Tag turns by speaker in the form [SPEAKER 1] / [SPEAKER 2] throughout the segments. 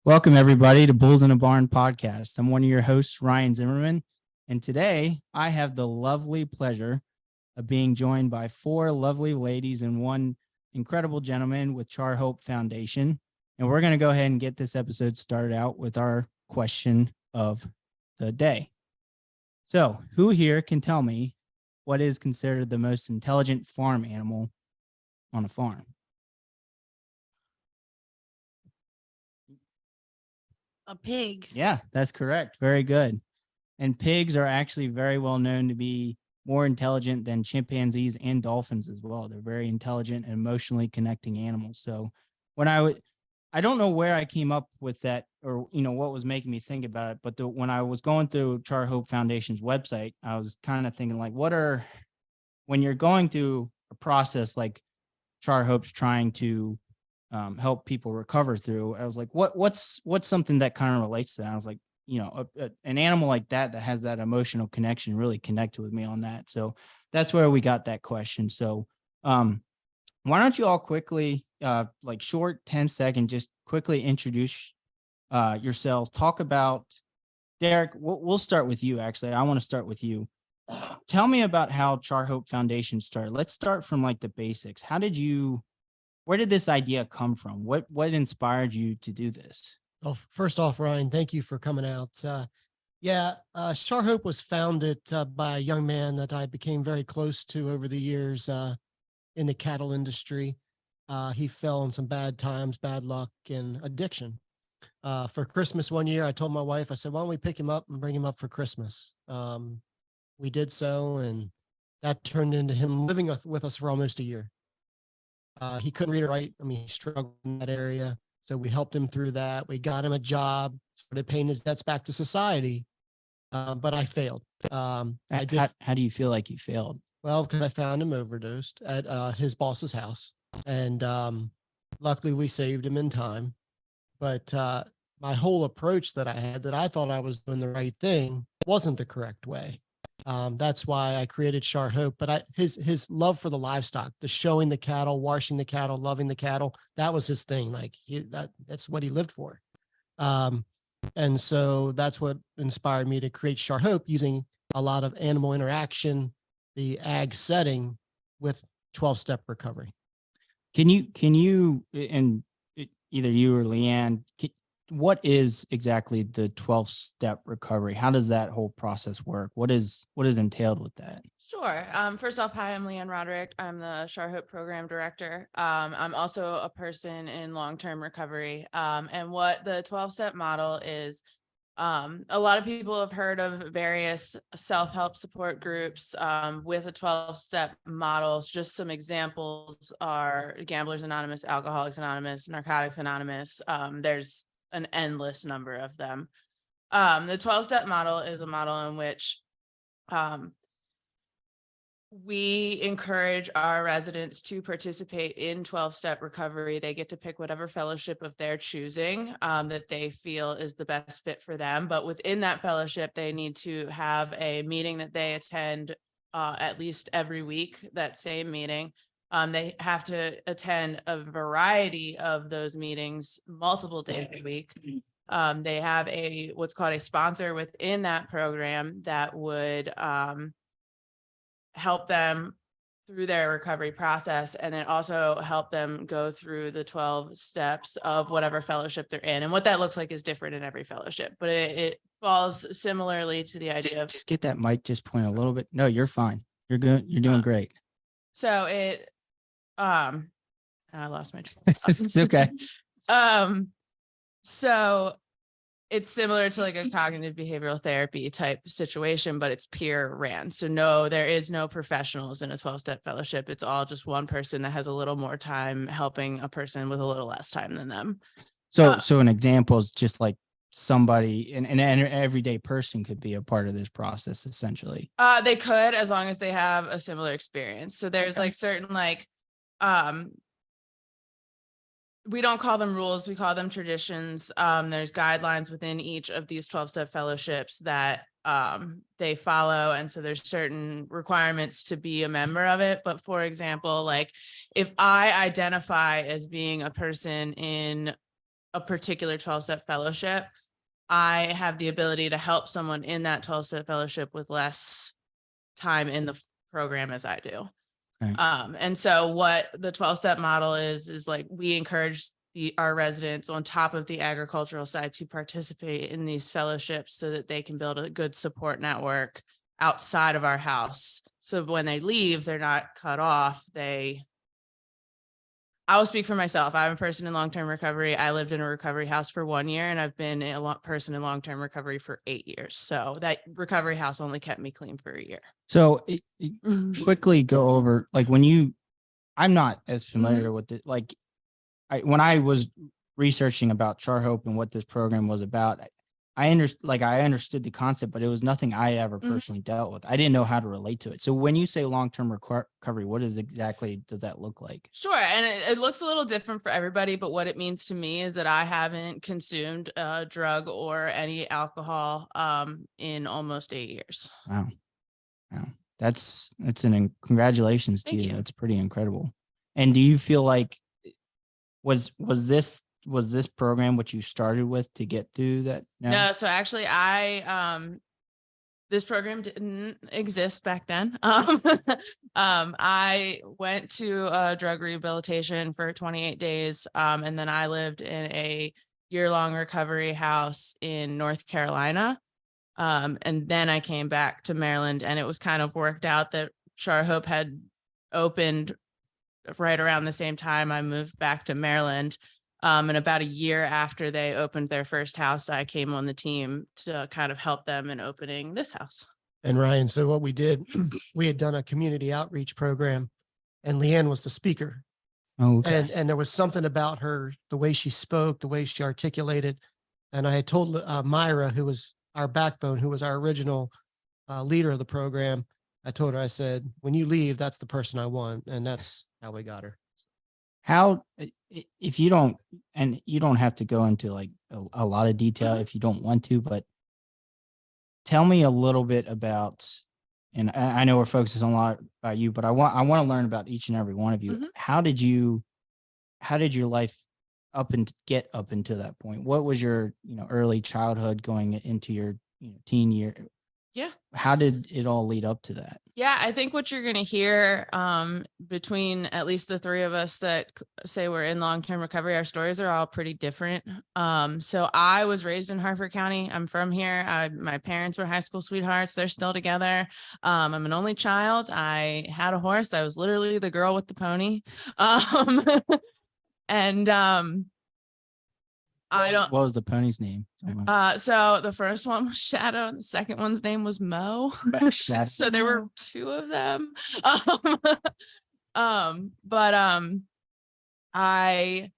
[SPEAKER 1] Welcome, everybody, to Bulls in a Barn podcast. I'm one of your hosts, Ryan Zimmerman, and today I have the lovely pleasure of being joined by four lovely ladies and one incredible gentleman with Char Hope Foundation. And we're going to go ahead and get this episode started out with our question of the day. So, who here can tell me what is considered the most intelligent farm animal on a farm?
[SPEAKER 2] A pig.
[SPEAKER 1] Yeah, that's correct. Very good. And pigs are actually very well known to be more intelligent than chimpanzees and dolphins as well. They're very intelligent and emotionally connecting animals. So when I don't know where I came up with that or, what was making me think about it. But when I was going through Char Hope Foundation's website, I was kind of thinking like, when you're going through a process like Char Hope's trying to help people recover through, I was like, what's something that kind of relates to that? I was like, an animal like that has that emotional connection really connected with me on that. So that's where we got that question. So why don't you all quickly, like short 10-second, just quickly introduce yourselves. Talk about, Derek, we'll start with you. Actually, I want to start with you. Tell me about how Char Hope Foundation started. Let's start from like the basics. Where did this idea come from? What inspired you to do this?
[SPEAKER 2] Well, first off, Ryan, thank you for coming out. Char Hope was founded by a young man that I became very close to over the years in the cattle industry. He fell in some bad times, bad luck, and addiction. For Christmas one year, I told my wife, I said, why don't we pick him up and bring him up for Christmas? We did so, and that turned into him living with us for almost a year. He couldn't read or write. He struggled in that area. So we helped him through that. We got him a job, started paying his debts back to society. But I failed. How
[SPEAKER 1] do you feel like you failed?
[SPEAKER 2] Well, because I found him overdosed at his boss's house. And luckily we saved him in time. But my whole approach that I had, that I thought I was doing the right thing, wasn't the correct way. That's why I created Char Hope. But his love for the livestock, the showing the cattle, washing the cattle, loving the cattle, that was his thing. Like that's what he lived for. And so that's what inspired me to create Char Hope, using a lot of animal interaction, the ag setting with 12-step recovery.
[SPEAKER 1] Can you, and either you or Leanne, what is exactly the 12-step recovery? How does that whole process work? What is entailed with that?
[SPEAKER 3] Sure. First off, hi, I'm Leanne Roderick. I'm the Char Hope Program Director. I'm also a person in long-term recovery. And what the 12-step model is, a lot of people have heard of various self-help support groups with a 12-step models. Just some examples are Gamblers Anonymous, Alcoholics Anonymous, Narcotics Anonymous. There's an endless number of them. The 12-step model is a model in which we encourage our residents to participate in 12-step recovery. They get to pick whatever fellowship of their choosing that they feel is the best fit for them. But within that fellowship, they need to have a meeting that they attend at least every week, that same meeting. They have to attend a variety of those meetings multiple days a week. They have what's called a sponsor within that program that would help them through their recovery process, and then also help them go through the 12 steps of whatever fellowship they're in. And what that looks like is different in every fellowship, but it falls similarly to the idea
[SPEAKER 1] just get that mic just point a little bit. No, you're fine. You're good. You're doing great.
[SPEAKER 3] So I lost my
[SPEAKER 1] It's okay.
[SPEAKER 3] So it's similar to like a cognitive behavioral therapy type situation, but it's peer ran. So no, there is no professionals in a 12-step fellowship. It's all just one person that has a little more time helping a person with a little less time than them.
[SPEAKER 1] So an example is just like somebody, an everyday person could be a part of this process, essentially.
[SPEAKER 3] They could, as long as they have a similar experience. So there's like certain like we don't call them rules, we call them traditions. There's guidelines within each of these 12-step fellowships that they follow. And so there's certain requirements to be a member of it. But for example, like if I identify as being a person in a particular 12-step fellowship, I have the ability to help someone in that 12-step fellowship with less time in the program as I do.
[SPEAKER 1] Right.
[SPEAKER 3] And so what the 12-step model is like, we encourage our residents on top of the agricultural side to participate in these fellowships so that they can build a good support network outside of our house. So when they leave, they're not cut off. I will speak for myself. I'm a person in long-term recovery. I lived in a recovery house for 1 year, and I've been a person in long-term recovery for 8 years. So that recovery house only kept me clean for a year.
[SPEAKER 1] So quickly go over, like I'm not as familiar with it. Like when I was researching about Char Hope and what this program was about, I understood the concept, but it was nothing I ever personally dealt with. I didn't know how to relate to it. So when you say long-term recovery, what exactly does that look like?
[SPEAKER 3] Sure. And it looks a little different for everybody, but what it means to me is that I haven't consumed a drug or any alcohol in almost 8 years.
[SPEAKER 1] Wow. That's congratulations to
[SPEAKER 3] Thank
[SPEAKER 1] you.
[SPEAKER 3] you.
[SPEAKER 1] That's pretty incredible. And do you feel like was this program what you started with to get through that?
[SPEAKER 3] No, so actually this program didn't exist back then. I went to drug rehabilitation for 28 days. And then I lived in a year-long recovery house in North Carolina. And then I came back to Maryland, and it was kind of worked out that Char Hope had opened right around the same time I moved back to Maryland. And about a year after they opened their first house, I came on the team to kind of help them in opening this house.
[SPEAKER 2] And Ryan, so what we did, we had done a community outreach program, and Leanne was the speaker.
[SPEAKER 1] Oh, okay.
[SPEAKER 2] And there was something about her, the way she spoke, the way she articulated. And I had told Myra, who was our backbone, who was our original leader of the program, I told her, I said, when you leave, that's the person I want. And that's how we got her.
[SPEAKER 1] How, if you don't, and you don't have to go into like a lot of detail if you don't want to, but tell me a little bit about, and I know we're focusing a lot about you, but I want to learn about each and every one of you. How did your life get up until that point? What was your, early childhood going into your, teen year?
[SPEAKER 3] Yeah.
[SPEAKER 1] How did it all lead up to that?
[SPEAKER 3] Yeah, I think what you're going to hear between at least the three of us that say we're in long-term recovery, our stories are all pretty different. So I was raised in Harford County. I'm from here. My parents were high school sweethearts. They're still together. I'm an only child. I had a horse. I was literally the girl with the pony.
[SPEAKER 1] What was the pony's name?
[SPEAKER 3] So the first one was Shadow, and the second one's name was Mo. So there were two of them. I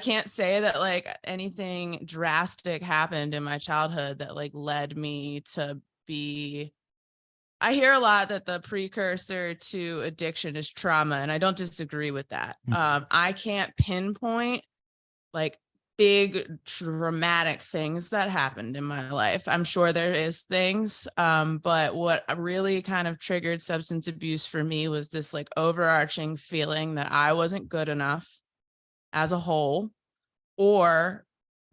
[SPEAKER 3] can't say that like anything drastic happened in my childhood that like led me to be. I hear a lot that the precursor to addiction is trauma, and I don't disagree with that. I can't pinpoint like big dramatic things that happened in my life. I'm sure there is things, but what really kind of triggered substance abuse for me was this like overarching feeling that I wasn't good enough as a whole, or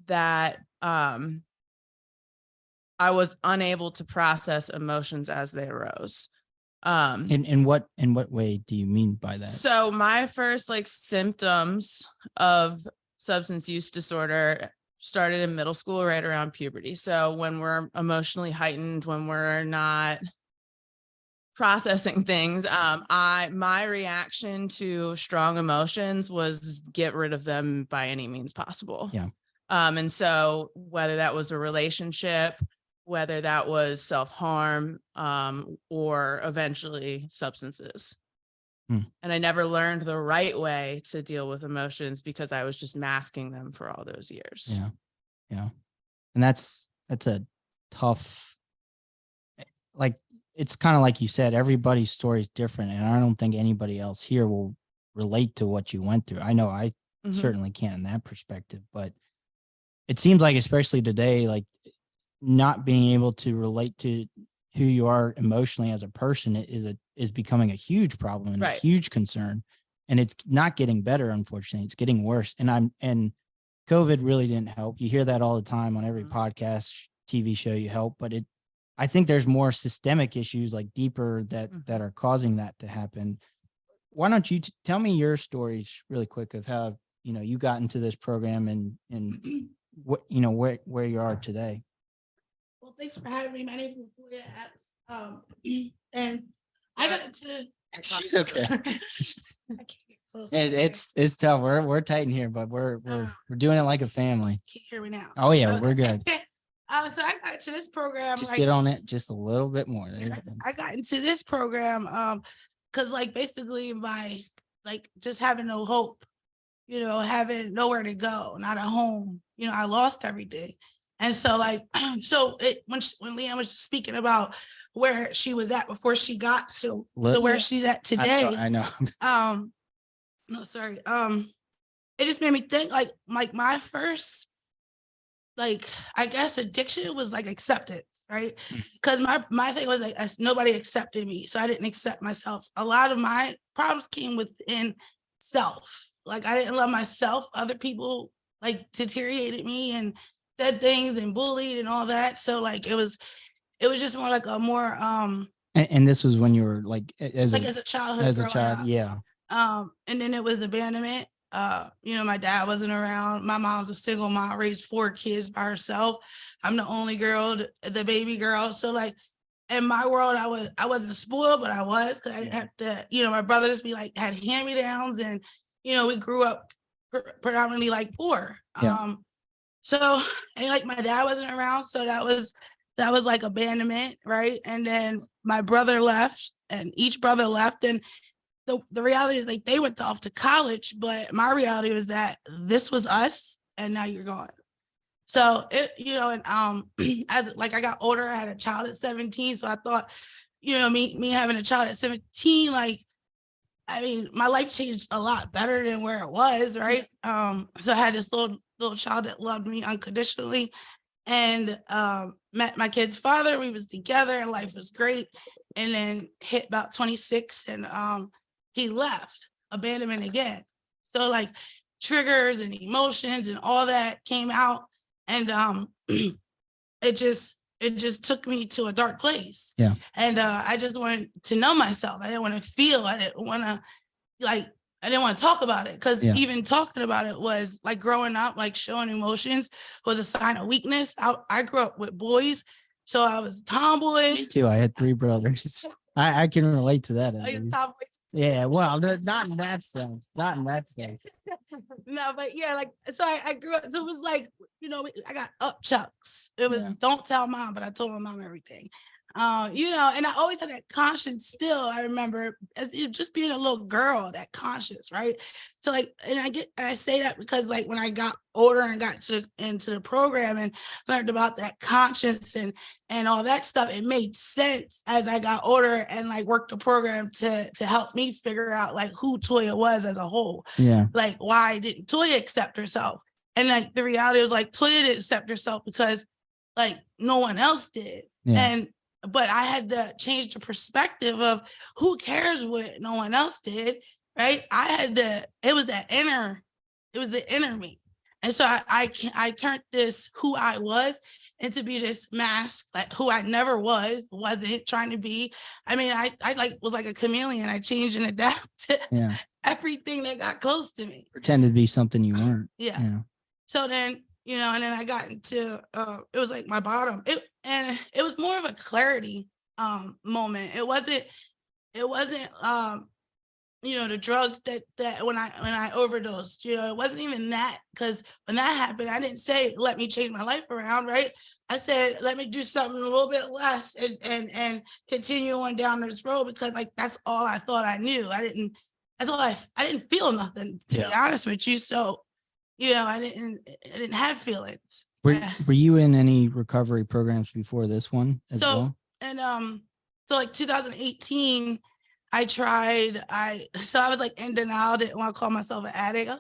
[SPEAKER 3] that I was unable to process emotions as they arose.
[SPEAKER 1] In what way do you mean by that?
[SPEAKER 3] So my first like symptoms of substance use disorder started in middle school, right around puberty. So when we're emotionally heightened, when we're not processing things, my reaction to strong emotions was get rid of them by any means possible.
[SPEAKER 1] Yeah.
[SPEAKER 3] And so whether that was a relationship, whether that was self-harm, or eventually substances. And I never learned the right way to deal with emotions because I was just masking them for all those years.
[SPEAKER 1] Yeah. And that's a tough, like, it's kind of like you said, everybody's story is different. And I don't think anybody else here will relate to what you went through. I know I
[SPEAKER 3] Mhm.
[SPEAKER 1] certainly can't in that perspective, but it seems like, especially today, like not being able to relate to who you are emotionally as a person is becoming a huge problem and a
[SPEAKER 3] Right.
[SPEAKER 1] huge concern. And it's not getting better, unfortunately. It's getting worse. And COVID really didn't help. You hear that all the time on every
[SPEAKER 3] Mhm.
[SPEAKER 1] podcast, TV show you help, but I think there's more systemic issues, like deeper, that
[SPEAKER 3] Mhm.
[SPEAKER 1] are causing that to happen. Why don't you tell me your stories really quick of how, you got into this program and what, where you are today.
[SPEAKER 4] Well, thanks for having me. My name is Julia Epps. And I got into.
[SPEAKER 1] She's okay.
[SPEAKER 4] I can't get close.
[SPEAKER 1] It's tough. We're tight in here, but we're doing it like a family.
[SPEAKER 4] Can you hear me now?
[SPEAKER 1] Oh yeah, we're good.
[SPEAKER 4] So I got into this program.
[SPEAKER 1] Just
[SPEAKER 4] like,
[SPEAKER 1] get on it just a little bit more. There you go.
[SPEAKER 4] I got into this program because like basically just having no hope, having nowhere to go, not a home, I lost everything. And so like when Leanne was speaking about where she was at before she got to where she's at today.
[SPEAKER 1] I know.
[SPEAKER 4] No, sorry. It just made me think like my first, like, I guess addiction was like acceptance, right? Because my thing was like nobody accepted me, so I didn't accept myself. A lot of my problems came within self. Like I didn't love myself. Other people like deteriorated me and said things and bullied and all that. So like it was just more like a more
[SPEAKER 1] And this was when you were like as
[SPEAKER 4] a childhood
[SPEAKER 1] as a
[SPEAKER 4] growing
[SPEAKER 1] child,
[SPEAKER 4] up.
[SPEAKER 1] yeah.
[SPEAKER 4] And then it was abandonment. My dad wasn't around. My mom's a single mom, raised 4 kids by herself. I'm the only girl, the baby girl. So like in my world, I wasn't spoiled, but I was, because I didn't have to, my brothers had hand-me-downs, and we grew up predominantly like poor.
[SPEAKER 1] Yeah.
[SPEAKER 4] So, and like my dad wasn't around, so that was like abandonment, right? And then my brother left, and each brother left, and the reality is like they went off to college, but my reality was that this was us and now you're gone. So it, and as like I got older, I had a child at 17. So I thought, me having a child at 17, like, I mean, my life changed a lot better than where it was, right? So I had this little child that loved me unconditionally, and met my kid's father. We was together and life was great. And then hit about 26, and he left, abandonment again. So like triggers and emotions and all that came out, and it just took me to a dark place.
[SPEAKER 1] Yeah.
[SPEAKER 4] And I just wanted to know myself. I didn't want to feel. I didn't want to talk about it, because even talking about it was like growing up, like showing emotions was a sign of weakness. I grew up with boys, so I was a tomboy.
[SPEAKER 1] Me too. I had 3 brothers. I can relate to that.
[SPEAKER 4] Like,
[SPEAKER 1] Tomboy. Yeah, well, not in that sense. Not in that sense.
[SPEAKER 4] No, but yeah, like, so I grew up, so it was like, I got upchucks. It was don't tell mom, but I told my mom everything. And I always had that conscience still. I remember as just being a little girl, that conscience, right? So like, and I say that because like when I got older and got into the program and learned about that conscience and all that stuff, it made sense as I got older and like worked the program to help me figure out like who Toya was as a whole.
[SPEAKER 1] Yeah.
[SPEAKER 4] Like, why didn't Toya accept herself? And like the reality was like Toya didn't accept herself because like no one else did.
[SPEAKER 1] Yeah.
[SPEAKER 4] But I had to change the perspective of who cares what no one else did, right? It was the inner me. And so I turned this who I was into be this mask, like who I never wasn't trying to be. I mean, I like was like a chameleon. I changed and adapted to everything that got close to me.
[SPEAKER 1] Pretended to be something you weren't.
[SPEAKER 4] Yeah. So then, and then I got into it was like my bottom. It was more of a clarity moment. It wasn't the drugs that when I overdosed, it wasn't even that, because when that happened, I didn't say let me change my life around, right? I said let me do something a little bit less and continue on down this road, because like that's all I thought I knew. I didn't feel nothing, to be honest with you. So I didn't have feelings.
[SPEAKER 1] Were you in any recovery programs before this one as well?
[SPEAKER 4] And so like 2018, I tried. So I was like in denial. Didn't want to call myself an addict.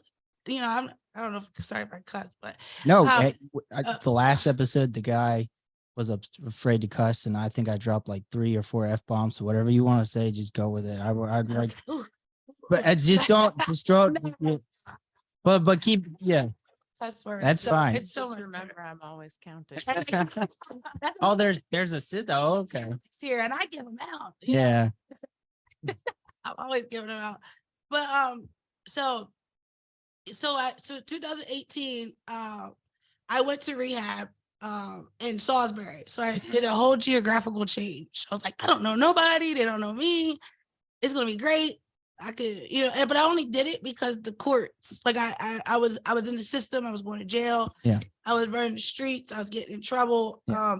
[SPEAKER 4] You know, I don't know. Sorry if I cuss, but
[SPEAKER 1] No,
[SPEAKER 4] Um,
[SPEAKER 1] the last episode, the guy was afraid to cuss, and I think I dropped like 3 or 4 F-bombs. So whatever you want to say, just go with it. I'd like,
[SPEAKER 4] ooh,
[SPEAKER 1] but I just don't just throw it.
[SPEAKER 4] No.
[SPEAKER 1] But keep, yeah,
[SPEAKER 4] cuss words.
[SPEAKER 1] That's
[SPEAKER 4] So
[SPEAKER 1] fine.
[SPEAKER 4] It's so
[SPEAKER 3] Just
[SPEAKER 4] much
[SPEAKER 3] remember, I'm always counting.
[SPEAKER 4] better. That's
[SPEAKER 1] Oh, there's a sister. Oh, okay.
[SPEAKER 4] here, and I give them out. You know?
[SPEAKER 1] Yeah.
[SPEAKER 4] I'm always giving them out. But so 2018, I went to rehab in Salisbury. So I did a whole geographical change. I was like, I don't know nobody, they don't know me. It's gonna be great. I could, but I only did it because the courts, like I was in the system, I was going to jail.
[SPEAKER 1] Yeah.
[SPEAKER 4] I was running the streets, I was getting in trouble.
[SPEAKER 1] Yeah.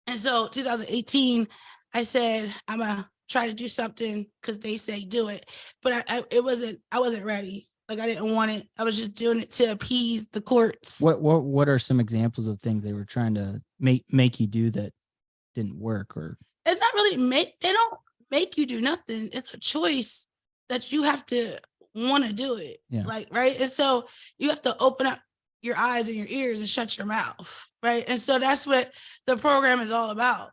[SPEAKER 4] And so 2018, I said, I'm gonna try to do something because they say do it. But I wasn't ready. Like I didn't want it. I was just doing it to appease the courts.
[SPEAKER 1] What are some examples of things they were trying to make you do that didn't work? Or
[SPEAKER 4] It's not really they don't make you do nothing. It's a choice that you have to want to do it.
[SPEAKER 1] Yeah.
[SPEAKER 4] Like, right. And so you have to open up your eyes and your ears and shut your mouth. Right. And so that's what the program is all about.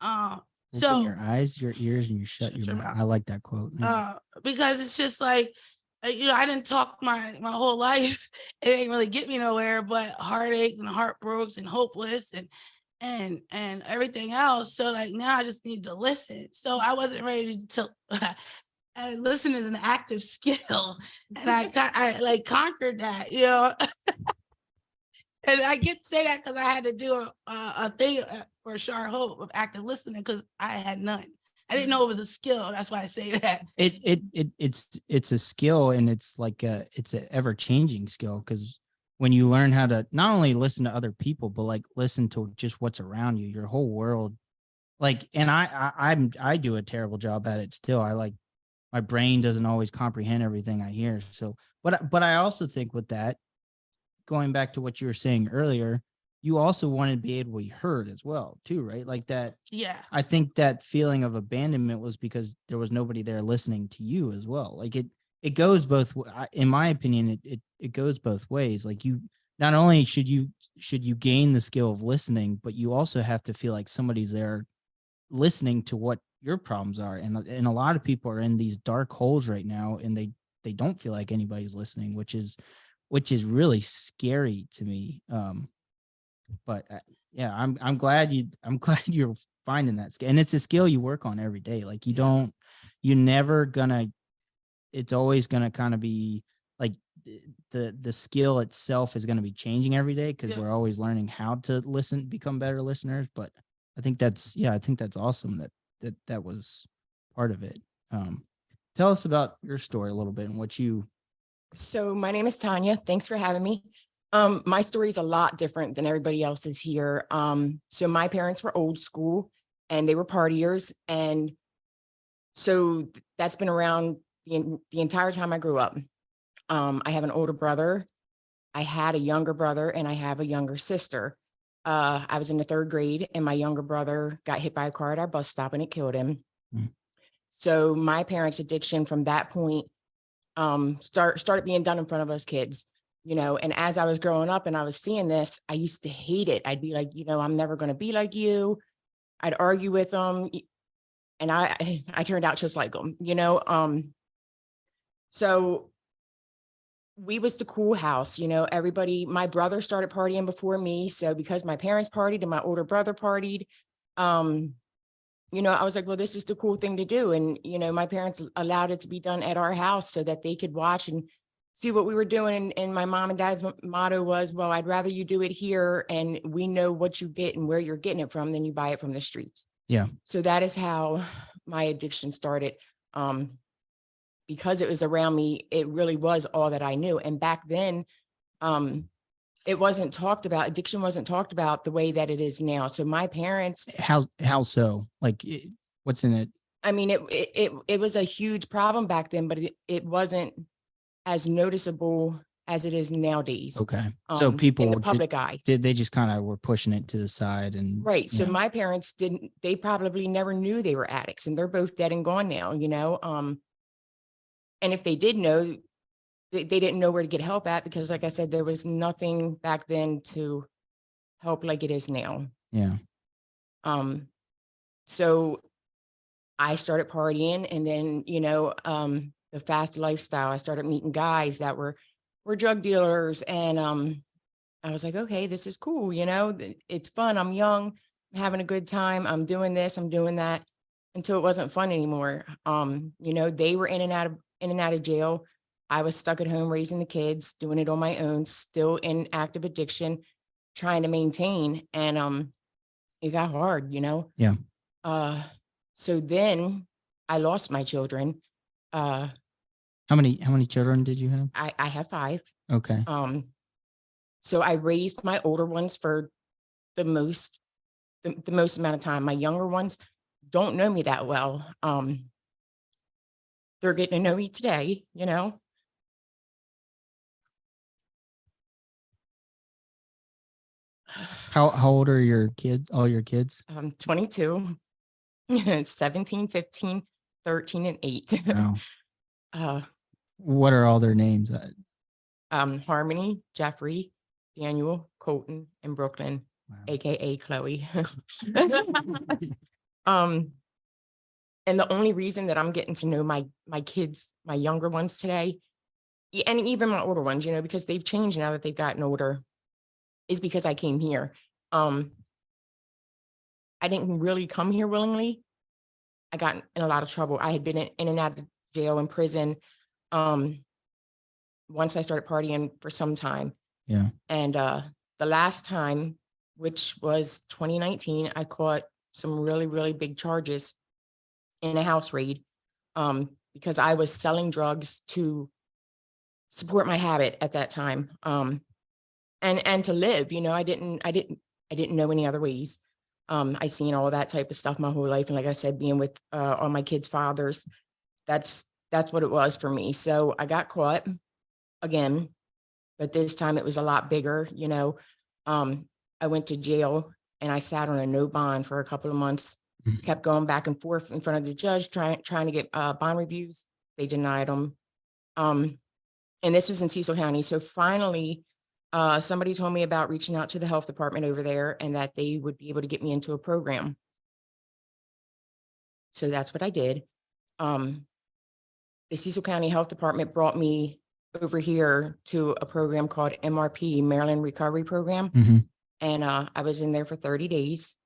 [SPEAKER 1] open
[SPEAKER 4] So
[SPEAKER 1] your eyes, your ears, and you shut your mouth. I like that quote. Yeah.
[SPEAKER 4] because it's just like, I didn't talk my whole life. It didn't really get me nowhere, but heartaches and heartbreaks and hopeless and everything else. So like now I just need to listen. So I wasn't ready to listen is an active skill, and I like conquered that, And I get to say that because I had to do a thing for Char Hope of active listening because I had none. I didn't know it was a skill. That's why I say that.
[SPEAKER 1] It's a skill, and it's like it's an ever changing skill, because when you learn how to not only listen to other people, but like listen to just what's around you, your whole world. Like, and I do a terrible job at it still. My brain doesn't always comprehend everything I hear. So, but I also think with that, going back to what you were saying earlier, you also want to be able to be heard as well, too, right? Like that.
[SPEAKER 4] Yeah.
[SPEAKER 1] I think that feeling of abandonment was because there was nobody there listening to you as well. Like it goes both, in my opinion, it goes both ways. Like you, not only should you gain the skill of listening, but you also have to feel like somebody's there listening to what your problems are. And a lot of people are in these dark holes right now, and they don't feel like anybody's listening, which is really scary to me. But yeah, I'm glad you're finding that skill, and it's a skill you work on every day. Like it's always gonna kind of be like the skill itself is going to be changing every day, because we're always learning how to listen, become better listeners. But I think that's awesome that was part of it. Tell us about your story a little bit and what you.
[SPEAKER 5] So my name is Tanya. Thanks for having me. My story is a lot different than everybody else's here. So my parents were old school and they were partiers. And so that's been around the entire time I grew up. I have an older brother. I had a younger brother, and I have a younger sister. I was in the 3rd grade and my younger brother got hit by a car at our bus stop and it killed him. Mm. So my parents' addiction from that point started being done in front of us kids, and as I was growing up and I was seeing this, I used to hate it. I'd be like, I'm never going to be like you. I'd argue with them, and I turned out just like them, so we was the cool house, everybody, my brother started partying before me. So because my parents partied and my older brother partied, I was like, well, this is the cool thing to do. And, my parents allowed it to be done at our house so that they could watch and see what we were doing. And my mom and dad's motto was, well, I'd rather you do it here and we know what you get and where you're getting it from than you buy it from the streets.
[SPEAKER 1] Yeah.
[SPEAKER 5] So that is how my addiction started. Because it was around me, it really was all that I knew. And back then, it wasn't talked about. Addiction wasn't talked about the way that it is now. So my parents.
[SPEAKER 1] How so? Like, what's in it?
[SPEAKER 5] I mean, it was a huge problem back then, but it wasn't as noticeable as it is nowadays.
[SPEAKER 1] Okay. So
[SPEAKER 5] in
[SPEAKER 1] people
[SPEAKER 5] the public eye.
[SPEAKER 1] they just kind of were pushing it to the side and
[SPEAKER 5] Right. So
[SPEAKER 1] yeah.
[SPEAKER 5] my parents they probably never knew they were addicts, and they're both dead and gone now, you know? And if they did know, they didn't know where to get help at, because like I said, there was nothing back then to help like it is now.
[SPEAKER 1] Yeah.
[SPEAKER 5] So I started partying, and then, you know, the fast lifestyle, I started meeting guys that were drug dealers, and I was like, okay, this is cool, you know, it's fun. I'm young, I'm having a good time. I'm doing this, I'm doing that, until it wasn't fun anymore. You know, they were in and out of jail. I was stuck at home raising the kids, doing it on my own, still in active addiction, trying to maintain. And it got hard, you know?
[SPEAKER 1] Yeah.
[SPEAKER 5] So then I lost my children.
[SPEAKER 1] How many children did you have?
[SPEAKER 5] I have 5.
[SPEAKER 1] Okay.
[SPEAKER 5] So I raised my older ones for the most amount of time. My younger ones don't know me that well. They're getting to know me today, you know?
[SPEAKER 1] How old are your kids? All your kids?
[SPEAKER 5] 22, 17, 15, 13, and 8.
[SPEAKER 1] Wow. What are all their names?
[SPEAKER 5] Harmony, Jeffrey, Daniel, Colton, and Brooklyn,
[SPEAKER 1] Wow.
[SPEAKER 5] AKA Chloe. And the only reason that I'm getting to know my kids, my younger ones today, and even my older ones, you know, because they've changed now that they've gotten older, is because I came here. I didn't really come here willingly. I got in a lot of trouble. I had been in and out of jail and prison once I started partying for some time.
[SPEAKER 1] Yeah.
[SPEAKER 5] And the last time, which was 2019, I caught some really, really big charges in a house raid because I was selling drugs to support my habit at that time. And to live, you know, I didn't know any other ways. I seen all of that type of stuff my whole life. And like I said, being with all my kids' fathers, that's what it was for me. So I got caught again, but this time it was a lot bigger, you know. I went to jail and I sat on a no bond for a couple of months, kept going back and forth in front of the judge, trying to get bond reviews. They denied them. And this was in Cecil County. So finally, somebody told me about reaching out to the health department over there and that they would be able to get me into a program. So that's what I did. The Cecil County Health Department brought me over here to a program called MRP, Maryland Recovery Program.
[SPEAKER 1] Mm-hmm.
[SPEAKER 5] And I was in there for 30 days.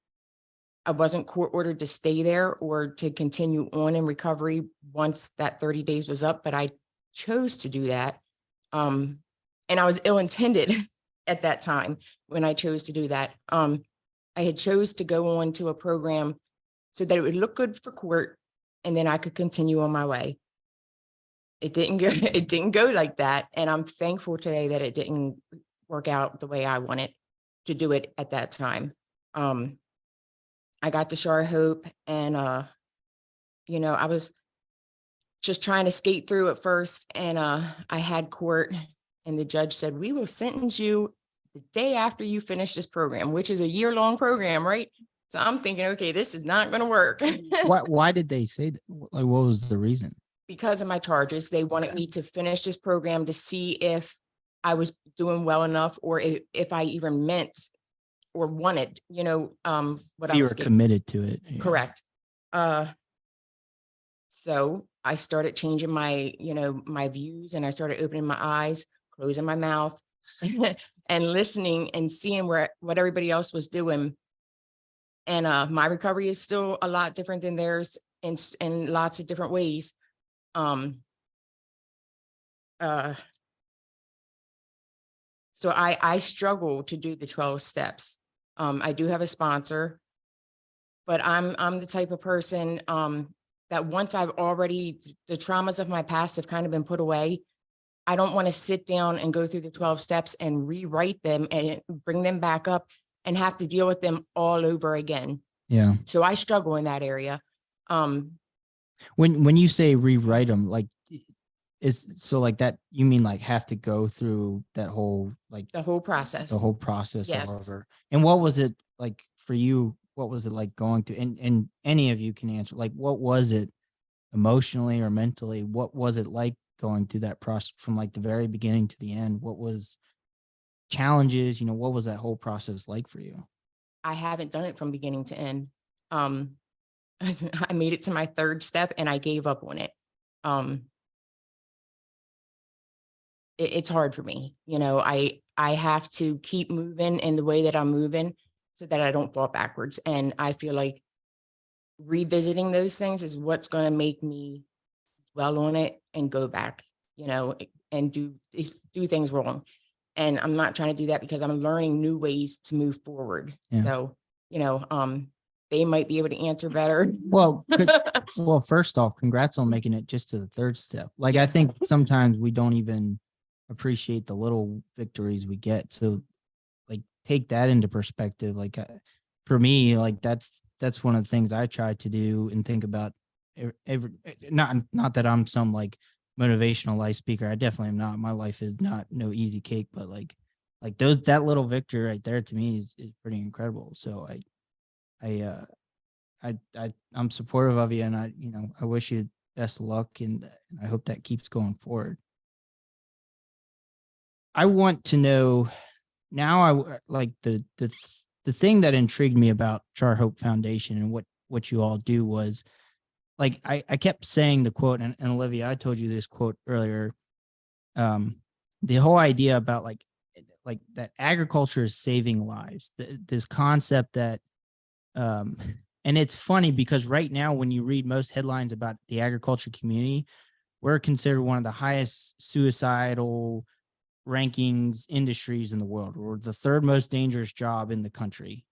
[SPEAKER 5] I wasn't court ordered to stay there or to continue on in recovery once that 30 days was up, but I chose to do that. And I was ill-intended at that time when I chose to do that. I had chose to go on to a program so that it would look good for court and then I could continue on my way. It didn't go like that. And I'm thankful today that it didn't work out the way I wanted to do it at that time. I got to Char Hope and, you know, I was just trying to skate through at first. And I had court and the judge said, we will sentence you the day after you finish this program, which is a year-long program, right? So I'm thinking, okay, this is not going to work.
[SPEAKER 1] Why did they say that? Like, what was the reason?
[SPEAKER 5] Because of my charges. They wanted me to finish this program to see if I was doing well enough or if I even meant or wanted, you know, what I
[SPEAKER 1] You
[SPEAKER 5] was
[SPEAKER 1] were committed to it. Yeah.
[SPEAKER 5] Correct. So I started changing my, you know, my views, and I started opening my eyes, closing my mouth and listening and seeing what everybody else was doing. And my recovery is still a lot different than theirs in lots of different ways. So I struggle to do the 12 steps. I do have a sponsor, but I'm the type of person that once I've already, the traumas of my past have kind of been put away. I don't want to sit down and go through the 12 steps and rewrite them and bring them back up and have to deal with them all over again.
[SPEAKER 1] Yeah.
[SPEAKER 5] So I struggle in that area.
[SPEAKER 1] When you say rewrite them, like, is so like that, you mean like have to go through that whole, like
[SPEAKER 5] The whole process.
[SPEAKER 1] the whole process all
[SPEAKER 5] Yes.
[SPEAKER 1] over? And what was it like for you? What was it like going to, and any of you can answer, like, what was it emotionally or mentally? What was it like going through that process from like the very beginning to the end? What was challenges, what was that whole process like for you?
[SPEAKER 5] I haven't done it from beginning to end. I made it to my third step and I gave up on it. It's hard for me. I have to keep moving in the way that I'm moving so that I don't fall backwards. And I feel like revisiting those things is what's going to make me dwell on it and go back, and do things wrong. And I'm not trying to do that because I'm learning new ways to move forward.
[SPEAKER 1] Yeah.
[SPEAKER 5] So, they might be able to answer better.
[SPEAKER 1] Well, well, first off, congrats on making it just to the third step. Like, I think sometimes we don't even appreciate the little victories we get. So like, take that into perspective. Like, for me, like that's one of the things I try to do and think about not that I'm some like motivational life speaker. I definitely am not. My life is not no easy cake, but like that little victory right there to me is pretty incredible. So I'm supportive of you, and I wish you best of luck, and I hope that keeps going forward. I want to know now, I like the thing that intrigued me about Char Hope Foundation and what you all do was, like, I kept saying the quote, and Olivia, I told you this quote earlier. The whole idea about like that agriculture is saving lives. This concept that, and it's funny because right now when you read most headlines about the agriculture community, we're considered one of the highest suicidal rankings industries in the world. We're the third most dangerous job in the country,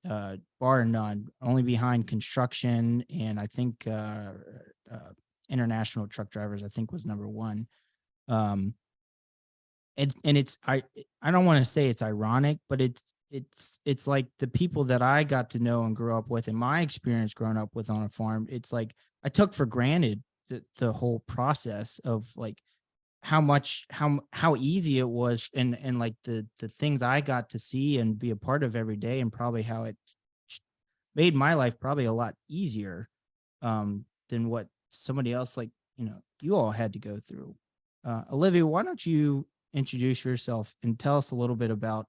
[SPEAKER 1] bar none, only behind construction. And I think international truck drivers, I think, was number one. And it's, I don't want to say it's ironic, but it's like the people that I got to know and grew up with, in my experience growing up with on a farm, it's like I took for granted the whole process of like how easy it was, and like the things I got to see and be a part of every day, and probably how it made my life probably a lot easier than what somebody else like you all had to go through. Olivia, why don't you introduce yourself and tell us a little bit about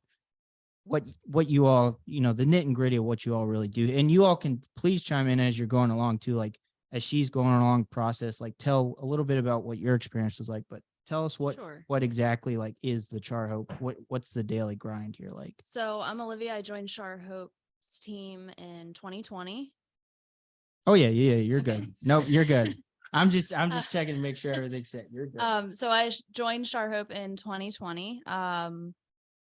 [SPEAKER 1] what you all, the nit and gritty of what you all really do. And you all can please chime in as you're going along too, like as she's going along process, like tell a little bit about what your experience was like, but tell us
[SPEAKER 6] Sure.
[SPEAKER 1] what exactly like is the Char Hope? What's the daily grind here like?
[SPEAKER 6] So I'm Olivia. I joined Char Hope's team in 2020.
[SPEAKER 1] Oh yeah, you're
[SPEAKER 6] Okay.
[SPEAKER 1] good. Nope, you're good. I'm just checking to make sure everything's set. You're good.
[SPEAKER 6] So I joined Char Hope in 2020.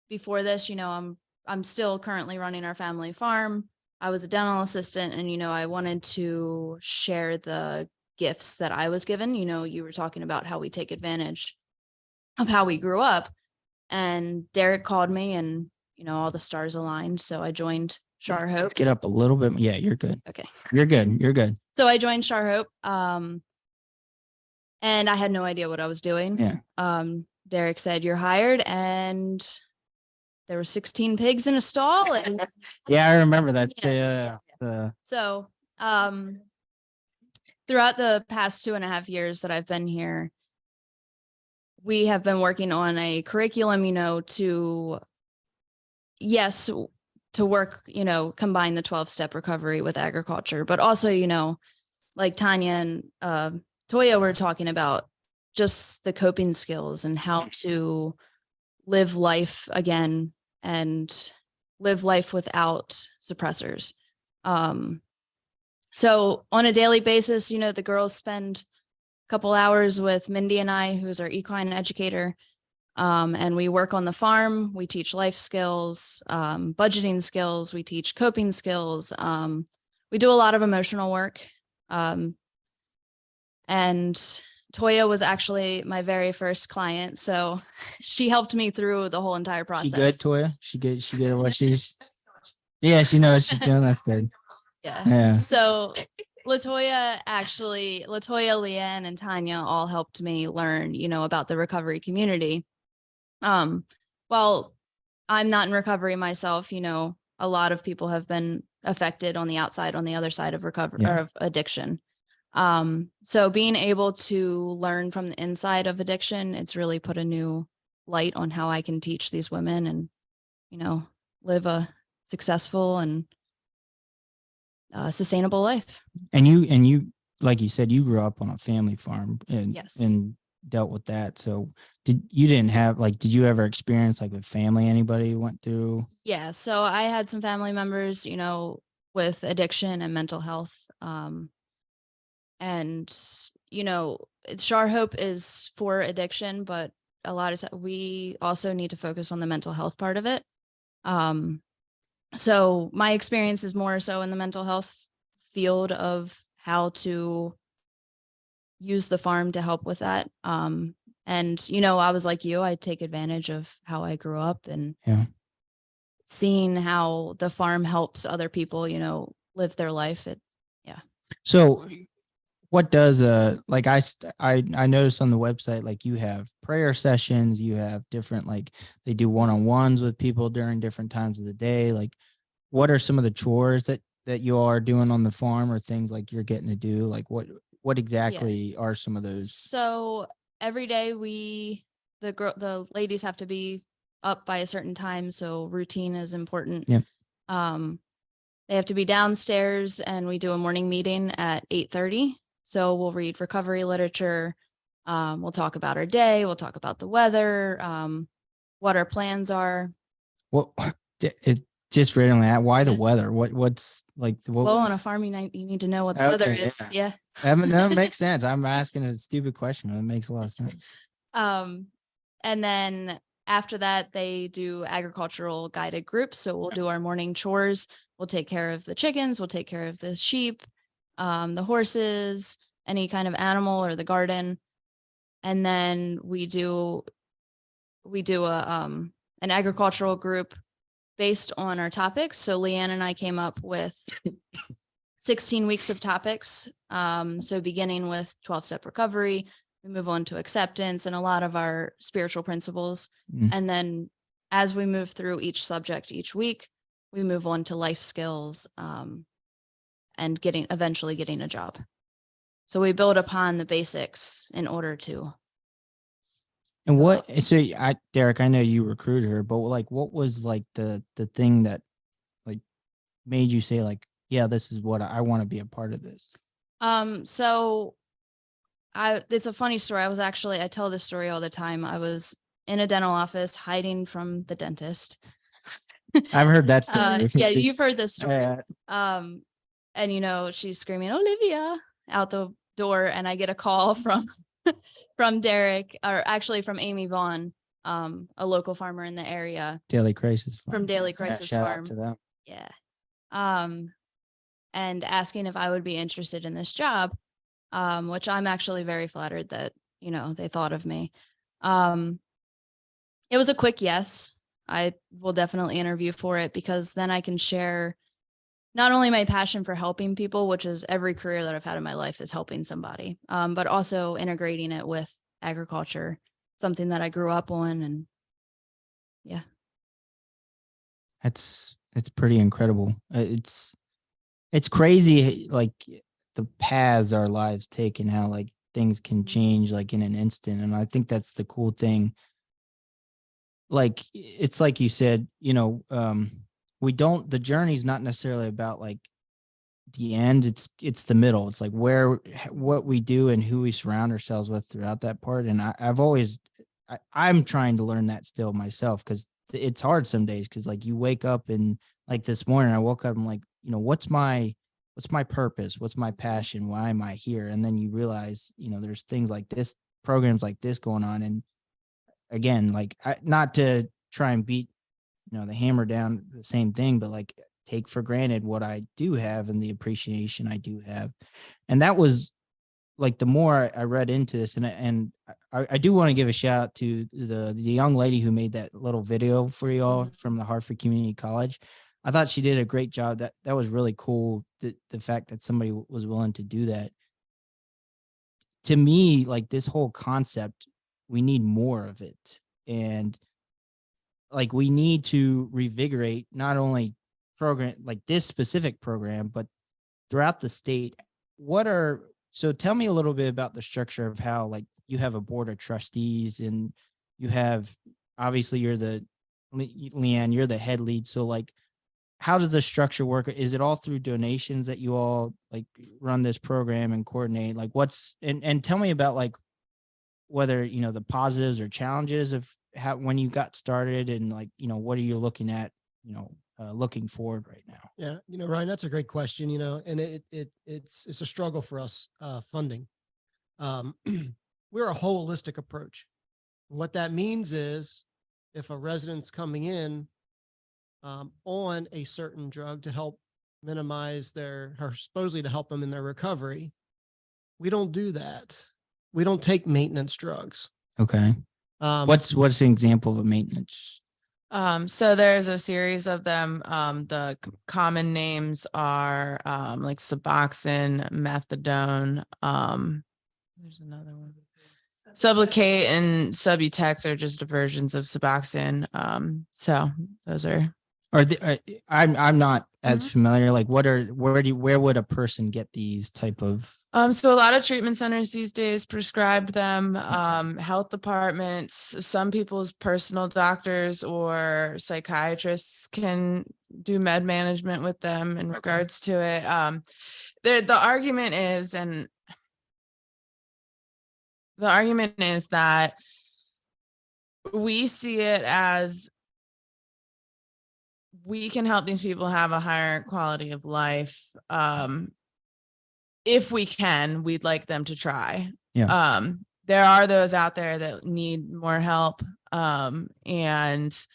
[SPEAKER 6] Before this, I'm still currently running our family farm. I was a dental assistant, and I wanted to share the gifts that I was given. You were talking about how we take advantage of how we grew up, and Derek called me, and all the stars aligned. So I joined Char Hope.
[SPEAKER 1] Get up a little bit. Yeah, you're good.
[SPEAKER 6] Okay.
[SPEAKER 1] You're good. You're good.
[SPEAKER 6] So I joined Char Hope. And I had no idea what I was doing.
[SPEAKER 1] Yeah.
[SPEAKER 6] Derek said, "You're hired," and there were 16 pigs in a stall. And
[SPEAKER 1] Yeah, I remember that.
[SPEAKER 6] Yes. So, throughout the past 2.5 years that I've been here, we have been working on a curriculum, to work, combine the 12-step recovery with agriculture, but also, like Tanya and Toya were talking about, just the coping skills and how to live life again and live life without suppressors. So on a daily basis, the girls spend a couple hours with Mindy and I, who's our equine educator. And we work on the farm. We teach life skills, budgeting skills. We teach coping skills. We do a lot of emotional work. And Toya was actually my very first client. So she helped me through the whole entire process.
[SPEAKER 1] She good, Toya? She good what she's. Yeah, she knows what she's doing. That's good.
[SPEAKER 6] Yeah.
[SPEAKER 1] Yeah.
[SPEAKER 6] So Latoya, Leanne, and Tanya all helped me learn, about the recovery community. While I'm not in recovery myself, a lot of people have been affected on the other side of recovery
[SPEAKER 1] Yeah.
[SPEAKER 6] or of addiction. So being able to learn from the inside of addiction, it's really put a new light on how I can teach these women and, live a successful and sustainable life.
[SPEAKER 1] And you, like you said, you grew up on a family farm and
[SPEAKER 6] Yes.
[SPEAKER 1] and dealt with that. So did you ever experience like with family, anybody went through?
[SPEAKER 6] Yeah. So I had some family members, with addiction and mental health. And, Char Hope is for addiction, but a lot of we also need to focus on the mental health part of it. So my experience is more so in the mental health field of how to use the farm to help with that. And, I was like you, I take advantage of how I grew up and seeing how the farm helps other people, live their life.
[SPEAKER 1] So what does like I noticed on the website, like you have prayer sessions, you have different, like they do one-on-ones with people during different times of the day. Like what are some of the chores that you are doing on the farm, or things like you're getting to do? Like what exactly are some of those?
[SPEAKER 6] So every day the ladies have to be up by a certain time. So routine is important.
[SPEAKER 1] Yeah.
[SPEAKER 6] They have to be downstairs and we do a morning meeting at 8:30. So we'll read recovery literature. We'll talk about our day. We'll talk about the weather, what our plans are.
[SPEAKER 1] What it just randomly, why the weather? What's like,
[SPEAKER 6] Well, on a farm, you need to know what the weather
[SPEAKER 1] Okay,
[SPEAKER 6] is. Yeah.
[SPEAKER 1] that makes sense. I'm asking a stupid question, but it makes a lot of sense.
[SPEAKER 6] And then after that, they do agricultural guided groups. So we'll do our morning chores. We'll take care of the chickens. We'll take care of the sheep, the horses, any kind of animal, or the garden. And then we do an agricultural group based on our topics. So Leanne and I came up with 16 weeks of topics. So beginning with 12-step recovery, we move on to acceptance and a lot of our spiritual principles.
[SPEAKER 1] Mm.
[SPEAKER 6] And then as we move through each subject each week, we move on to life skills and eventually getting a job. So we build upon the basics in order to.
[SPEAKER 1] And Derek, I know you recruited her, but like, what was like the thing that like made you say like, yeah, this is what I want to be a part of this?
[SPEAKER 6] So it's a funny story. I tell this story all the time. I was in a dental office hiding from the dentist.
[SPEAKER 1] I've heard that story.
[SPEAKER 6] Yeah, you've heard this story.
[SPEAKER 1] Yeah.
[SPEAKER 6] And she's screaming, Olivia, out the door, and I get a call from Derek, or actually from Amy Vaughn, a local farmer in the area.
[SPEAKER 1] Daily Crisis Farm.
[SPEAKER 6] From Daily Crisis
[SPEAKER 1] Shout
[SPEAKER 6] Farm.
[SPEAKER 1] out to them.
[SPEAKER 6] Yeah. And asking if I would be interested in this job, which I'm actually very flattered that, they thought of me. It was a quick yes. I will definitely interview for it, because then I can share not only my passion for helping people, which is every career that I've had in my life is helping somebody, but also integrating it with agriculture, something that I grew up on. And yeah.
[SPEAKER 1] It's pretty incredible. It's crazy, like the paths our lives take and how like things can change like in an instant. And I think that's the cool thing. Like, it's like you said, the journey's not necessarily about like the end. It's the middle. It's like what we do and who we surround ourselves with throughout that part. And I'm trying to learn that still myself, because it's hard some days, because like you wake up and like this morning I woke up, I'm like, what's my purpose? What's my passion? Why am I here? And then you realize, there's things like this, programs like this going on. And again, like not to try and beat, the hammer down the same thing, but like take for granted what I do have and the appreciation I do have. And that was like, the more I read into this, and I do want to give a shout out to the young lady who made that little video for y'all from the Hartford Community College. I thought she did a great job. That was really cool. The fact that somebody was willing to do that. To me, like this whole concept, we need more of it. And like we need to revigorate not only program like this specific program, but throughout the state. So tell me a little bit about the structure of how like you have a board of trustees and you have, obviously you're Leanne, you're the head lead. So like, how does the structure work? Is it all through donations that you all like run this program and coordinate? Like and tell me about like whether, you know, the positives or challenges of how, when you got started and like, you know, what are you looking at, you know, looking forward right now?
[SPEAKER 2] Yeah, Ryan, that's a great question, and it's a struggle for us, funding. We're a holistic approach. What that means is if a resident's coming in on a certain drug to help minimize or supposedly to help them in their recovery, we don't do that. We don't take maintenance drugs.
[SPEAKER 1] Okay. What's an example of a maintenance?
[SPEAKER 3] So there's a series of them. The common names are like Suboxone, Methadone. There's another one. Sublocade and Subutex are just versions of Suboxone. So those are.
[SPEAKER 1] I'm not as familiar. Like, where would a person get these type of?
[SPEAKER 3] So a lot of treatment centers these days prescribe them, health departments, some people's personal doctors or psychiatrists can do med management with them in regards to it. The argument is that we see it as we can help these people have a higher quality of life. If we can, we'd like them to try.
[SPEAKER 1] Yeah.
[SPEAKER 3] There are those out there that need more help. And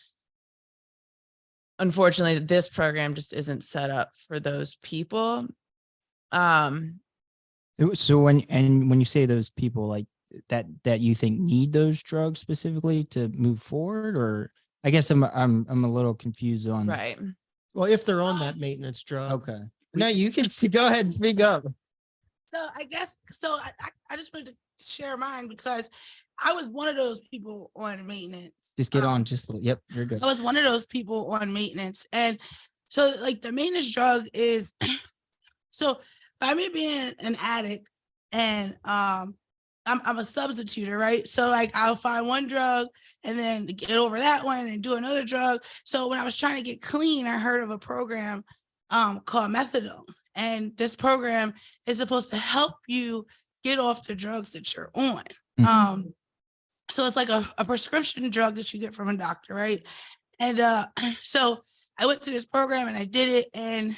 [SPEAKER 3] unfortunately, this program just isn't set up for those people.
[SPEAKER 1] So when you say those people like that you think need those drugs specifically to move forward, or I guess I'm a little confused on.
[SPEAKER 3] Right.
[SPEAKER 2] Well, if they're on that maintenance drug.
[SPEAKER 1] Okay. No, you can go ahead and speak up.
[SPEAKER 4] So I guess, I just wanted to share mine because I was one of those people on maintenance.
[SPEAKER 1] Just get on. Yep, you're good.
[SPEAKER 4] I was one of those people on maintenance. And so like the maintenance drug is, so by me being an addict and I'm a substituter, right? So like I'll find one drug and then get over that one and do another drug. So when I was trying to get clean, I heard of a program called methadone. And this program is supposed to help you get off the drugs that you're on.
[SPEAKER 1] Mm-hmm.
[SPEAKER 4] So it's like a prescription drug that you get from a doctor, right? And so I went to this program and I did it, and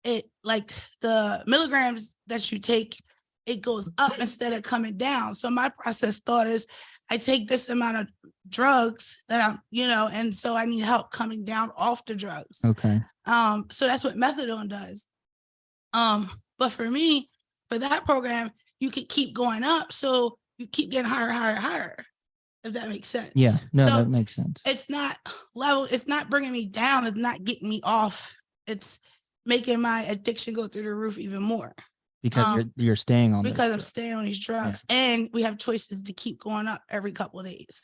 [SPEAKER 4] it like the milligrams that you take, it goes up instead of coming down. So my process thought is I take this amount of drugs that I'm, and so I need help coming down off the drugs.
[SPEAKER 1] Okay.
[SPEAKER 4] So that's what methadone does. But for me, for that program, you could keep going up. So you keep getting higher, if that makes sense.
[SPEAKER 1] Yeah, no,
[SPEAKER 4] So
[SPEAKER 1] that makes sense.
[SPEAKER 4] it's not level. It's not bringing me down. It's not getting me off. It's making my addiction go through the roof even more.
[SPEAKER 1] Because you're staying on.
[SPEAKER 4] Because I'm staying on these drugs, and we have choices to keep going up every couple of days.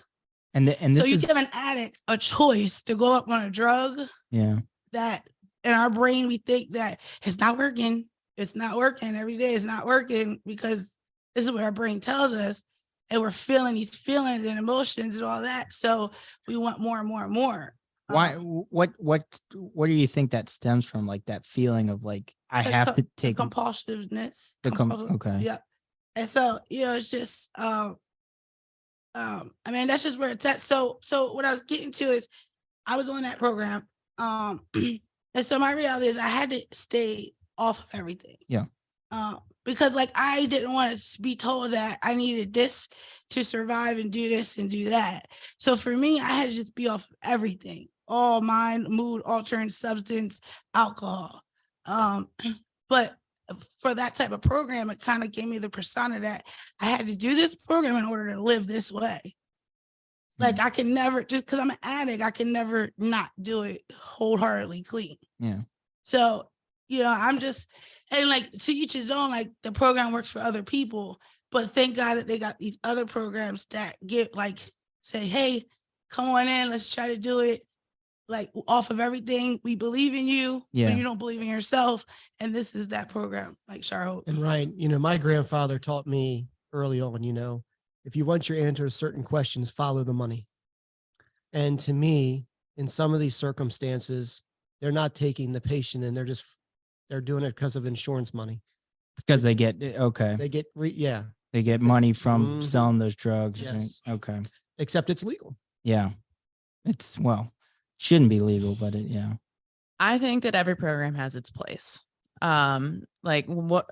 [SPEAKER 1] And this
[SPEAKER 4] so you give an addict a choice to go up on a drug.
[SPEAKER 1] Yeah.
[SPEAKER 4] That in our brain we think that it's not working. It's not working every day. It's not working because this is what our brain tells us, and we're feeling these feelings and emotions and all that. So we want more and more and more.
[SPEAKER 1] Why? What do you think that stems from? Like that feeling of like I have to take
[SPEAKER 4] compulsiveness.
[SPEAKER 1] Okay.
[SPEAKER 4] Yeah. And so it's just I mean that's just where it's at. So what I was getting to is I was on that program. And so my reality is I had to stay off of everything.
[SPEAKER 1] Yeah.
[SPEAKER 4] Because like I didn't want to be told that I needed this to survive and do this and do that. So for me, I had to just be off of everything, all mind, mood altering substance, alcohol. But for that type of program, it kind of gave me the persona that I had to do this program in order to live this way. Like I can never, just because I'm an addict, I can never not do it wholeheartedly clean.
[SPEAKER 1] Yeah.
[SPEAKER 4] So, you know, I'm just, and like to each his own, like the program works for other people, but thank God that they got these other programs that get like, say, hey, come on in, let's try to do it. Like off of everything, we believe in you,
[SPEAKER 1] Yeah.
[SPEAKER 4] but you don't believe in yourself. And this is that program, like Char Hope.
[SPEAKER 2] And Ryan, you know, my grandfather taught me early on, you know, if you want your answer to certain questions, follow the money. And to me, in some of these circumstances, they're not taking the patient and they're doing it because of insurance money.
[SPEAKER 1] Because they get, okay.
[SPEAKER 2] They get, yeah,
[SPEAKER 1] They get money from
[SPEAKER 2] Mhm.
[SPEAKER 1] selling those drugs.
[SPEAKER 2] Yes.
[SPEAKER 1] Okay.
[SPEAKER 2] except it's legal.
[SPEAKER 1] Yeah. It's, well, shouldn't be legal, but yeah.
[SPEAKER 3] I think that every program has its place. Like what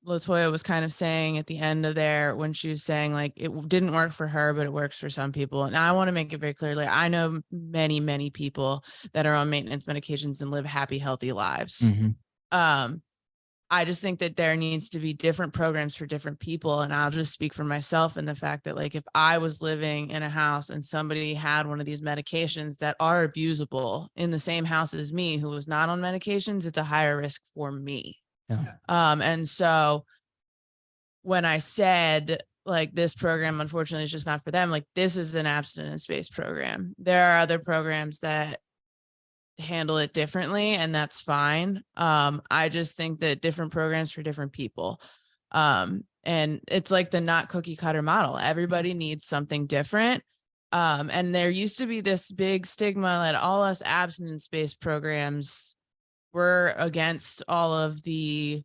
[SPEAKER 3] Latoya was kind of saying at the end of there when she was saying like it didn't work for her, but it works for some people. And I want to make it very clear, like I know many, many people that are on maintenance medications and live happy, healthy lives.
[SPEAKER 1] Mhm.
[SPEAKER 3] I just think that there needs to be different programs for different people. And I'll just speak for myself and the fact that like if I was living in a house and somebody had one of these medications that are abusable in the same house as me who was not on medications, it's a higher risk for me.
[SPEAKER 1] Yeah.
[SPEAKER 3] And so when I said like this program, unfortunately, is just not for them, like this is an abstinence-based program. There are other programs that handle it differently, and that's fine. I just think that different programs for different people. And it's like the not cookie cutter model. Everybody needs something different. And there used to be this big stigma that all us abstinence-based programs were against all of the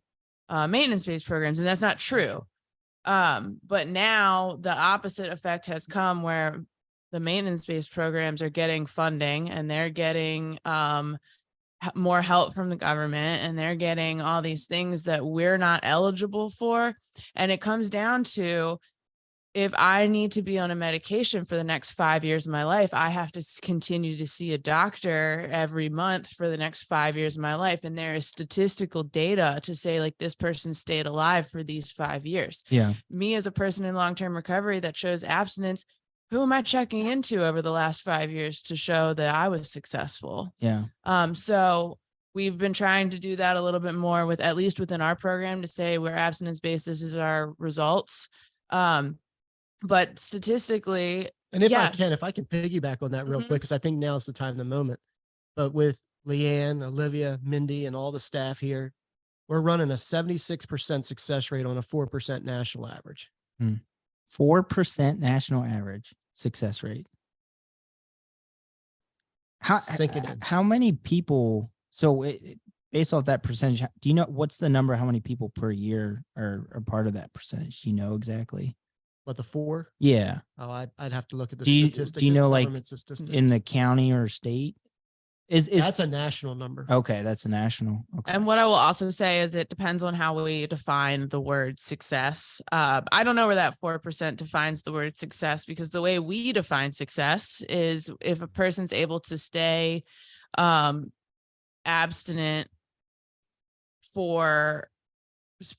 [SPEAKER 3] maintenance-based programs, and that's not true. But now the opposite effect has come where the maintenance-based programs are getting funding and they're getting more help from the government and they're getting all these things that we're not eligible for. And it comes down to, if I need to be on a medication for the next 5 years of my life, I have to continue to see a doctor every month for the next 5 years of my life. And there is statistical data to say like this person stayed alive for these 5 years.
[SPEAKER 1] Yeah.
[SPEAKER 3] Me as a person in long-term recovery that chose abstinence, who am I checking into over the last 5 years to show that I was successful?
[SPEAKER 1] Yeah.
[SPEAKER 3] So we've been trying to do that a little bit more with, at least within our program, to say we're abstinence-based, this is our results. But statistically,
[SPEAKER 2] And if
[SPEAKER 3] yeah.
[SPEAKER 2] if I can piggyback on that real
[SPEAKER 3] Mhm.
[SPEAKER 2] quick, because I think now is the time, the moment. But with Leanne, Olivia, Mindy, and all the staff here, we're running a 76% success rate on a 4% national average.
[SPEAKER 1] 4% national average success rate.
[SPEAKER 2] Sink it in.
[SPEAKER 1] How many people, so based off that percentage, do you know what's the number, how many people per year are part of that percentage? Do you know exactly?
[SPEAKER 2] But the 4,
[SPEAKER 1] Yeah.
[SPEAKER 2] oh, I'd have to look at the
[SPEAKER 1] Do you
[SPEAKER 2] statistics.
[SPEAKER 1] know, like,
[SPEAKER 2] government statistics.
[SPEAKER 1] in the county or state? Is
[SPEAKER 2] That's a national number.
[SPEAKER 1] okay, that's a national. Okay.
[SPEAKER 3] And what I will also say is it depends on how we define the word success. I don't know where that 4% defines the word success, because the way we define success is if a person's able to stay abstinent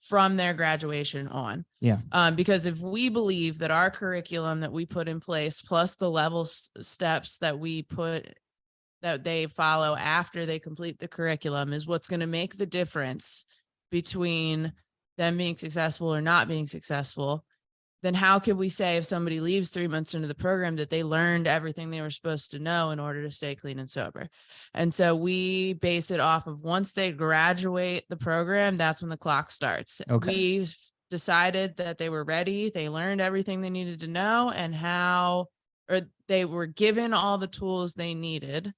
[SPEAKER 3] from their graduation on.
[SPEAKER 1] Yeah.
[SPEAKER 3] Because if we believe that our curriculum that we put in place, plus the level steps that they follow after they complete the curriculum, is what's going to make the difference between them being successful or not being successful, then how could we say if somebody leaves 3 months into the program that they learned everything they were supposed to know in order to stay clean and sober? And so we base it off of once they graduate the program, that's when the clock starts.
[SPEAKER 1] Okay.
[SPEAKER 3] We decided that they were ready. They learned everything they needed to know or they were given all the tools they needed.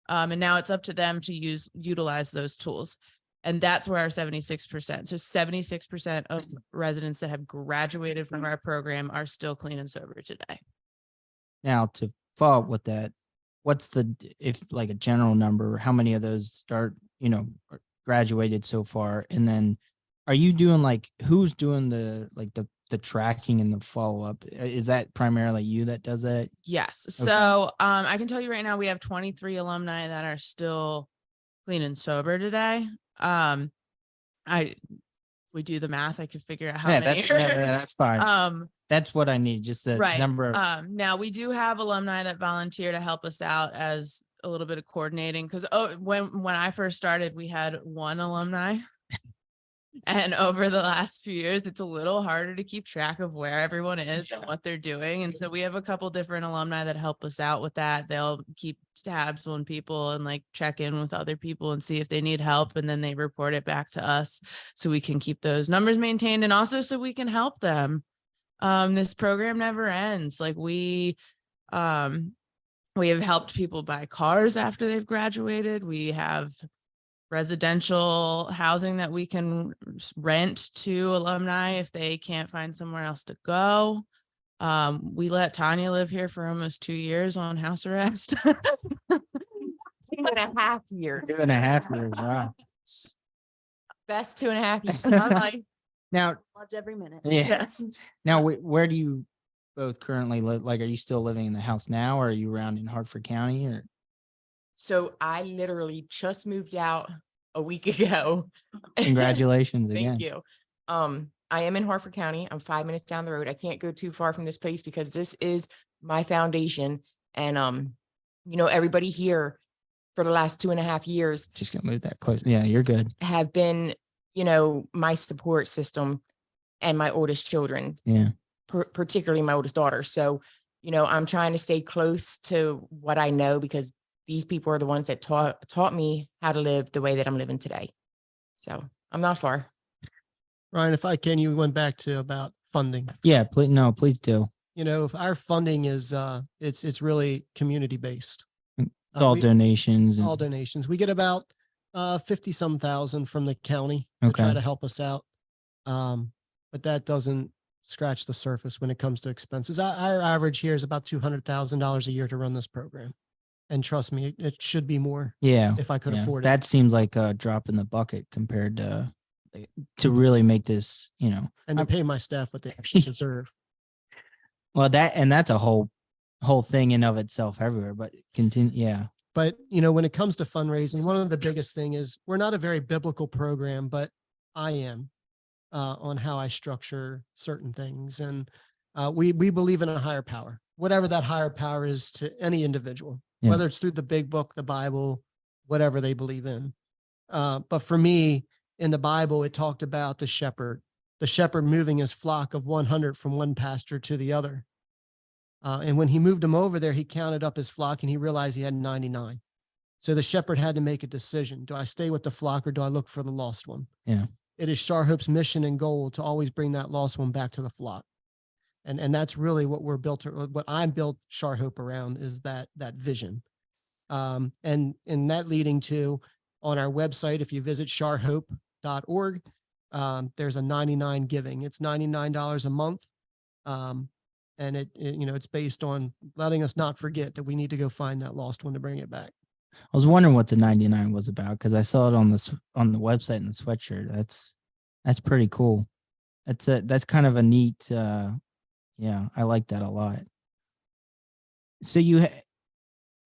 [SPEAKER 3] And now it's up to them to utilize those tools. And that's where our 76%. So 76% of residents that have graduated from our program are still clean and sober today.
[SPEAKER 1] Now, to follow up with that, what's if like a general number, how many of those graduated so far? And then are you doing like, who's doing the tracking and the follow-up? Is that primarily you that does that?
[SPEAKER 3] Yes.
[SPEAKER 1] Okay.
[SPEAKER 3] So I can tell you right now, we have 23 alumni that are still clean and sober today. we do the math, I could figure out how
[SPEAKER 1] Yeah,
[SPEAKER 3] many.
[SPEAKER 1] that's fine. That's what I need, just the
[SPEAKER 3] Right.
[SPEAKER 1] number of,
[SPEAKER 3] Now we do have alumni that volunteer to help us out as a little bit of coordinating. Cause when I first started, we had one alumni. And over the last few years, it's a little harder to keep track of where everyone is and what they're doing. And so we have a couple different alumni that help us out with that. They'll keep tabs on people and like check in with other people and see if they need help. And then they report it back to us so we can keep those numbers maintained and also so we can help them. This program never ends. Like we have helped people buy cars after they've graduated. We have residential housing that we can rent to alumni if they can't find somewhere else to go. We let Tanya live here for almost 2 years on house arrest.
[SPEAKER 5] 2.5 years.
[SPEAKER 1] 2.5 years. Wow.
[SPEAKER 5] Best 2.5 years of my life.
[SPEAKER 1] Now,
[SPEAKER 6] Loved every minute.
[SPEAKER 1] yeah.
[SPEAKER 5] Yes.
[SPEAKER 1] Now, where do you both currently live? Like, are you still living in the house now, or are you around in Hartford County? Or
[SPEAKER 5] So I literally just moved out a week ago.
[SPEAKER 1] congratulations again.
[SPEAKER 5] Thank you. I am in Hartford County. I'm 5 minutes down the road. I can't go too far from this place because this is my foundation. And everybody here for the last 2.5 years
[SPEAKER 1] Just gonna move that close. Yeah, you're good.
[SPEAKER 5] have been, my support system and my oldest children,
[SPEAKER 1] Yeah.
[SPEAKER 5] particularly my oldest daughter. So, I'm trying to stay close to what I know because these people are the ones that taught me how to live the way that I'm living today. So I'm not far.
[SPEAKER 2] Ryan, if I can, you went back to about funding.
[SPEAKER 1] Yeah. Please do.
[SPEAKER 2] If our funding is, it's really community based.
[SPEAKER 1] It's all
[SPEAKER 2] We-
[SPEAKER 1] donations.
[SPEAKER 2] all donations. We get about 50 some thousand from the county to try
[SPEAKER 1] Okay.
[SPEAKER 2] to help us out. But that doesn't scratch the surface when it comes to expenses. Our average here is about $200,000 a year to run this program. And trust me, it should be more
[SPEAKER 1] Yeah.
[SPEAKER 2] if I could
[SPEAKER 1] Yeah.
[SPEAKER 2] afford it.
[SPEAKER 1] That seems like a drop in the bucket compared to really make this,
[SPEAKER 2] And to
[SPEAKER 1] I'm-
[SPEAKER 2] pay my staff what they actually deserve.
[SPEAKER 1] well, that's a whole thing in of itself everywhere, but continue. Yeah.
[SPEAKER 2] But when it comes to fundraising, one of the biggest thing is we're not a very biblical program, but I am on how I structure certain things. And we believe in a higher power, whatever that higher power is to any individual,
[SPEAKER 1] Yeah.
[SPEAKER 2] whether it's through the big book, the Bible, whatever they believe in. But for me, in the Bible, it talked about the shepherd moving his flock of 100 from one pasture to the other. And when he moved them over there, he counted up his flock and he realized he had 99. So the shepherd had to make a decision. Do I stay with the flock or do I look for the lost one?
[SPEAKER 1] Yeah.
[SPEAKER 2] It is Char Hope's mission and goal to always bring that lost one back to the flock. And that's really what what I'm built Char Hope around is that vision. And that leading to on our website, if you visit charhope.org, there's a 99 giving. It's $99 a month. And it's based on letting us not forget that we need to go find that lost one to bring it back.
[SPEAKER 1] I was wondering what the 99 was about because I saw it on the website in the sweatshirt. That's pretty cool. That's kind of a neat. Yeah, I like that a lot. So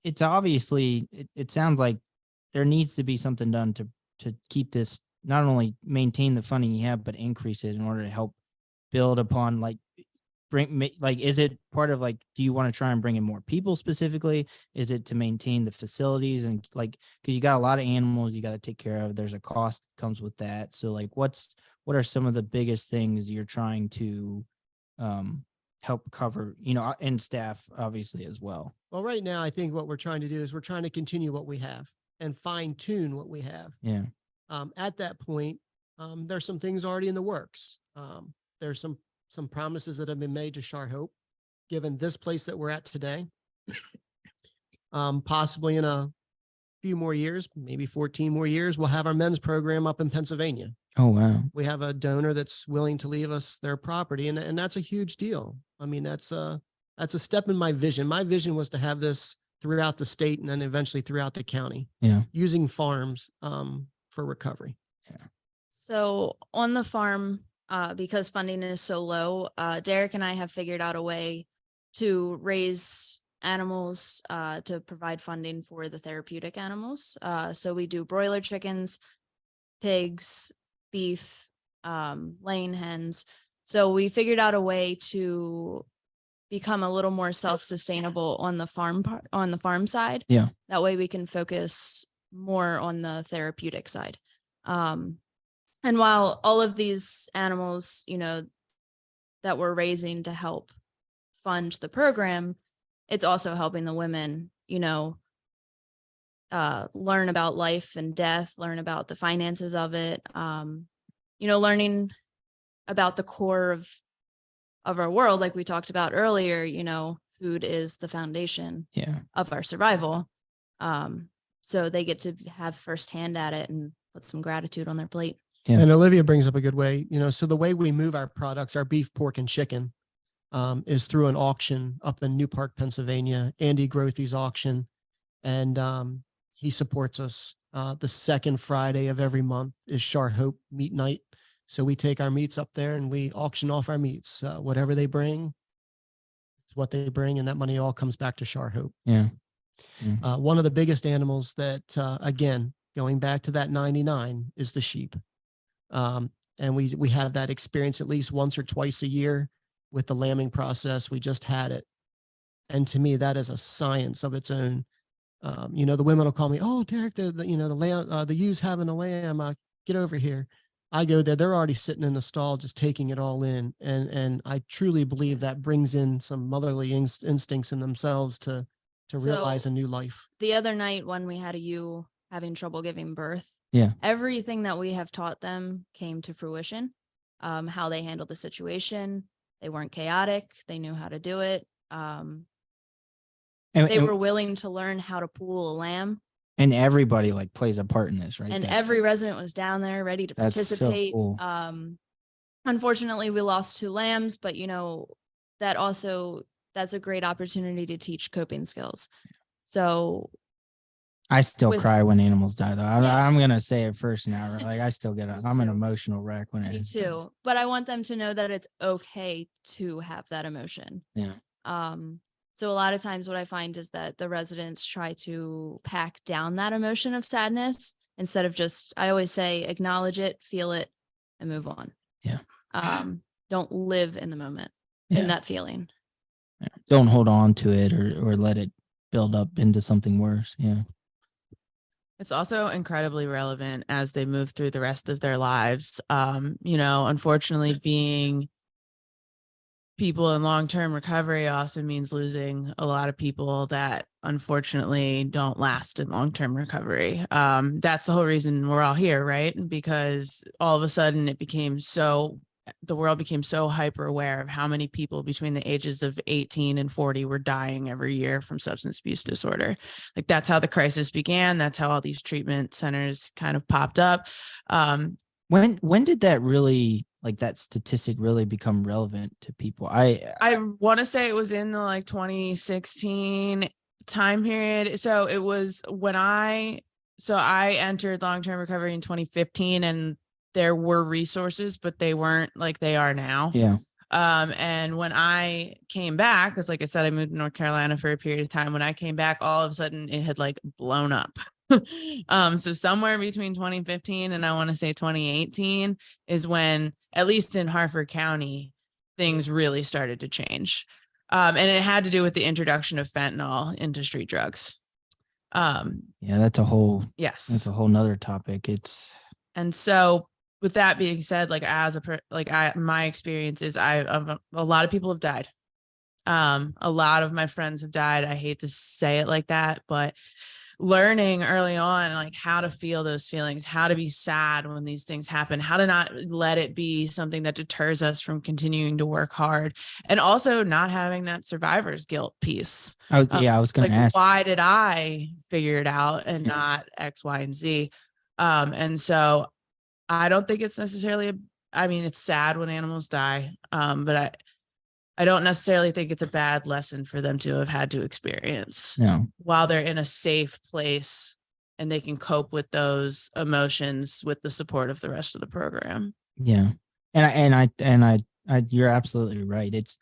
[SPEAKER 1] it's obviously it sounds like there needs to be something done to keep this, not only maintain the funding you have, but increase it in order to help build upon is it part of do you want to try and bring in more people specifically? Is it to maintain the facilities and because you got a lot of animals you got to take care of, there's a cost that comes with that. So what are some of the biggest things you're trying to help cover, and staff obviously as well?
[SPEAKER 2] Well, right now, I think what we're trying to do is we're trying to continue what we have and fine tune what we have.
[SPEAKER 1] Yeah.
[SPEAKER 2] At that point, there's some things already in the works. There's some promises that have been made to Char Hope, given this place that we're at today. Possibly in a few more years, maybe 14 more years, we'll have our men's program up in Pennsylvania.
[SPEAKER 1] Oh, wow.
[SPEAKER 2] We have a donor that's willing to leave us their property. And that's a huge deal. I mean, that's a step in my vision. My vision was to have this throughout the state and then eventually throughout the county.
[SPEAKER 1] Yeah.
[SPEAKER 2] Using farms for recovery.
[SPEAKER 6] So on the farm, because funding is so low, Derek and I have figured out a way to raise animals to provide funding for the therapeutic animals. So we do broiler chickens, pigs, beef, laying hens. So we figured out a way to become a little more self-sustainable on the farm side.
[SPEAKER 1] Yeah.
[SPEAKER 6] That way we can focus more on the therapeutic side. And while all of these animals, that we're raising to help fund the program, it's also helping the women, learn about life and death, learn about the finances of it, learning about the core of our world, like we talked about earlier. Food is the foundation of our survival. So they get to have firsthand at it and put some gratitude on their plate.
[SPEAKER 1] Yeah.
[SPEAKER 2] And Olivia brings up a good way, so the way we move our products, our beef, pork, and chicken, is through an auction up in New Park, Pennsylvania, Andy Grothy's auction. And he supports us. The second Friday of every month is Char Hope Meat Night. So we take our meats up there and we auction off our meats. Whatever they bring, it's what they bring. And that money all comes back to Char Hope.
[SPEAKER 1] Yeah.
[SPEAKER 2] One of the biggest animals that, again, going back to that 99, is the sheep. And we have that experience at least once or twice a year with the lambing process. We just had it. And to me, that is a science of its own. The women will call me, "Oh, Derek, the lamb, the ewes having a lamb, get over here." I go there, they're already sitting in the stall, just taking it all in. And I truly believe that brings in some motherly instincts in themselves to realize a new life.
[SPEAKER 6] The other night when we had a ewe having trouble giving birth, everything that we have taught them came to fruition. How they handled the situation. They weren't chaotic. They knew how to do it. They were willing to learn how to pull a lamb.
[SPEAKER 1] And everybody plays a part in this, right?
[SPEAKER 6] And every resident was down there ready to participate.
[SPEAKER 1] So cool.
[SPEAKER 6] Unfortunately, we lost 2 lambs, but that's a great opportunity to teach coping skills. So
[SPEAKER 1] I still cry when animals die, though. I'm going to say it first now. I still I'm an emotional wreck when it
[SPEAKER 6] Me
[SPEAKER 1] happens.
[SPEAKER 6] too. But I want them to know that it's okay to have that emotion.
[SPEAKER 1] Yeah.
[SPEAKER 6] So a lot of times what I find is that the residents try to pack down that emotion of sadness instead of I always say, acknowledge it, feel it, and move on.
[SPEAKER 1] Yeah.
[SPEAKER 6] Don't live in the moment in that feeling.
[SPEAKER 1] Yeah. Don't hold on to it or let it build up into something worse. Yeah.
[SPEAKER 3] It's also incredibly relevant as they move through the rest of their lives. Unfortunately, being people in long-term recovery also means losing a lot of people that unfortunately don't last in long-term recovery. That's the whole reason we're all here, right? Because all of a sudden the world became so hyper aware of how many people between the ages of 18 and 40 were dying every year from substance abuse disorder. That's how the crisis began. That's how all these treatment centers kind of popped up.
[SPEAKER 1] When did that really, that statistic really become relevant to people? I
[SPEAKER 3] want to say it was in the 2016 time period. So it was when I entered long-term recovery in 2015, and there were resources, but they weren't like they are now.
[SPEAKER 1] Yeah.
[SPEAKER 3] And when I came back, because like I said, I moved to North Carolina for a period of time. When I came back, all of a sudden it had blown up. So somewhere between 2015 and I want to say 2018 is when, at least in Harford County, things really started to change. And it had to do with the introduction of fentanyl into street drugs.
[SPEAKER 1] That's a whole nother topic.
[SPEAKER 3] And so with that being said, my experience is a lot of people have died. A lot of my friends have died. I hate to say it like that, but learning early on, how to feel those feelings, how to be sad when these things happen, how to not let it be something that deters us from continuing to work hard, and also not having that survivor's guilt piece.
[SPEAKER 1] I was going to ask,
[SPEAKER 3] why did I figure it out and not X, Y, and Z? And so I don't think it's necessarily, it's sad when animals die, but I don't necessarily think it's a bad lesson for them to have had to experience while they're in a safe place and they can cope with those emotions with the support of the rest of the program.
[SPEAKER 1] Yeah. And you're absolutely right. It's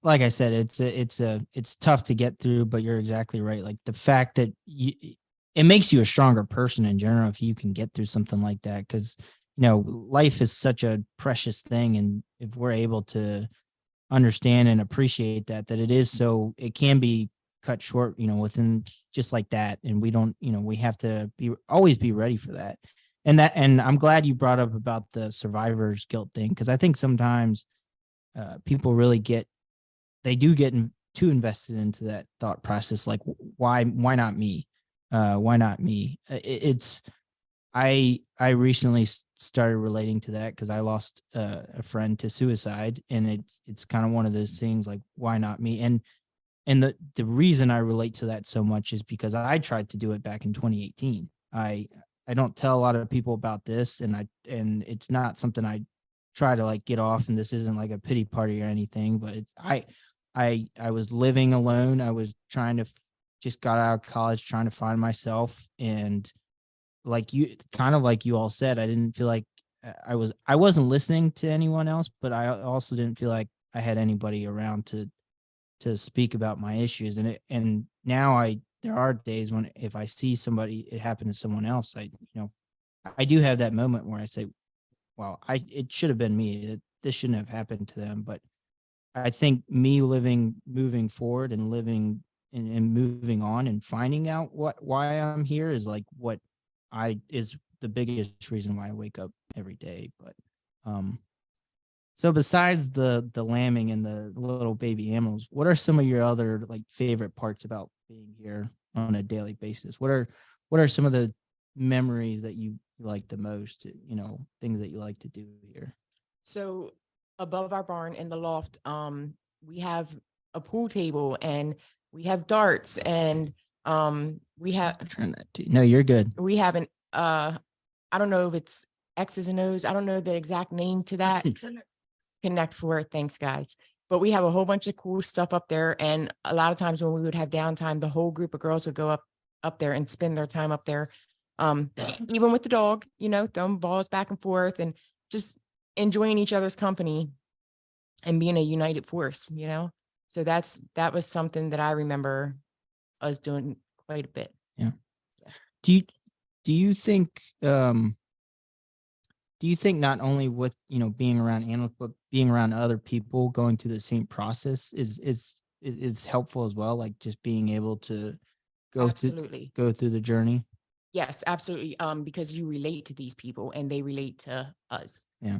[SPEAKER 1] like I said, it's tough to get through, but you're exactly right. The fact that it makes you a stronger person in general if you can get through something like that, because life is such a precious thing. And if we're able to understand and appreciate that it is, so it can be cut short, within just like that. And we don't, we have to always be ready for that. And I'm glad you brought up about the survivor's guilt thing, because I think sometimes people really they do get too invested into that thought process. Like, why not me? Why not me? I recently started relating to that because I lost a friend to suicide, and it's kind of one of those things like, why not me? And the reason I relate to that so much is because I tried to do it back in 2018. I don't tell a lot of people about this, and it's not something I try to like get off. And this isn't like a pity party or anything, but I was living alone. I was trying to just got out of college, trying to find myself. And like you all said, I didn't feel like I wasn't listening to anyone else, but I also didn't feel like I had anybody around to speak about my issues. And now there are days when if I see somebody, it happened to someone else, I do have that moment where I say, well, it should have been me. This shouldn't have happened to them. But I think me moving forward and living and moving on and finding out why I'm here is like what is the biggest reason why I wake up every day. But so besides the lambing and the little baby animals, what are some of your other like favorite parts about being here on a daily basis? What are some of the memories that you like the most, things that you like to do here?
[SPEAKER 5] So above our barn in the loft, we have a pool table and we have darts and we have
[SPEAKER 1] Turn that to no, you're good.
[SPEAKER 5] we have an I don't know if it's X's and O's. I don't know the exact name to that. Connect for it. Thanks, guys. But we have a whole bunch of cool stuff up there. And a lot of times when we would have downtime, the whole group of girls would go up there and spend their time up there. Even with the dog, throwing balls back and forth and just enjoying each other's company and being a united force, So that was something that I remember us doing quite a bit.
[SPEAKER 1] Yeah. Do you think not only with being around animals, but being around other people going through the same process is helpful as well? Like just being able to
[SPEAKER 5] Absolutely.
[SPEAKER 1] go through the journey.
[SPEAKER 5] Yes, absolutely. Because you relate to these people and they relate to us.
[SPEAKER 1] Yeah.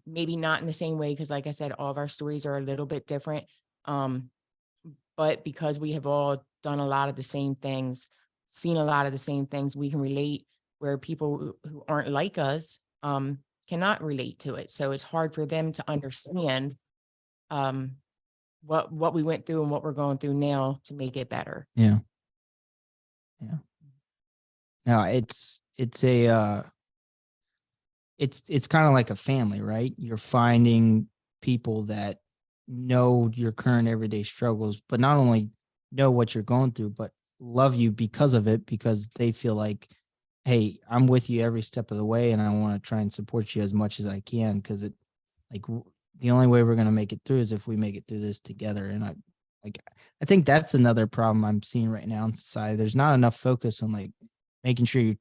[SPEAKER 5] Maybe not in the same way, because like I said, all of our stories are a little bit different. But because we have all done a lot of the same things, seen a lot of the same things, we can relate, where people who aren't like us cannot relate to it. So it's hard for them to understand what we went through and what we're going through now to make it better.
[SPEAKER 1] Yeah. Yeah. No, it's kind of like a family, right? You're finding people that know your current everyday struggles, but not only know what you're going through, but love you because of it, because they feel like, hey, I'm with you every step of the way, and I want to try and support you as much as I can, because the only way we're going to make it through is if we make it through this together. And I think that's another problem I'm seeing right now in society. There's not enough focus on like making sure you're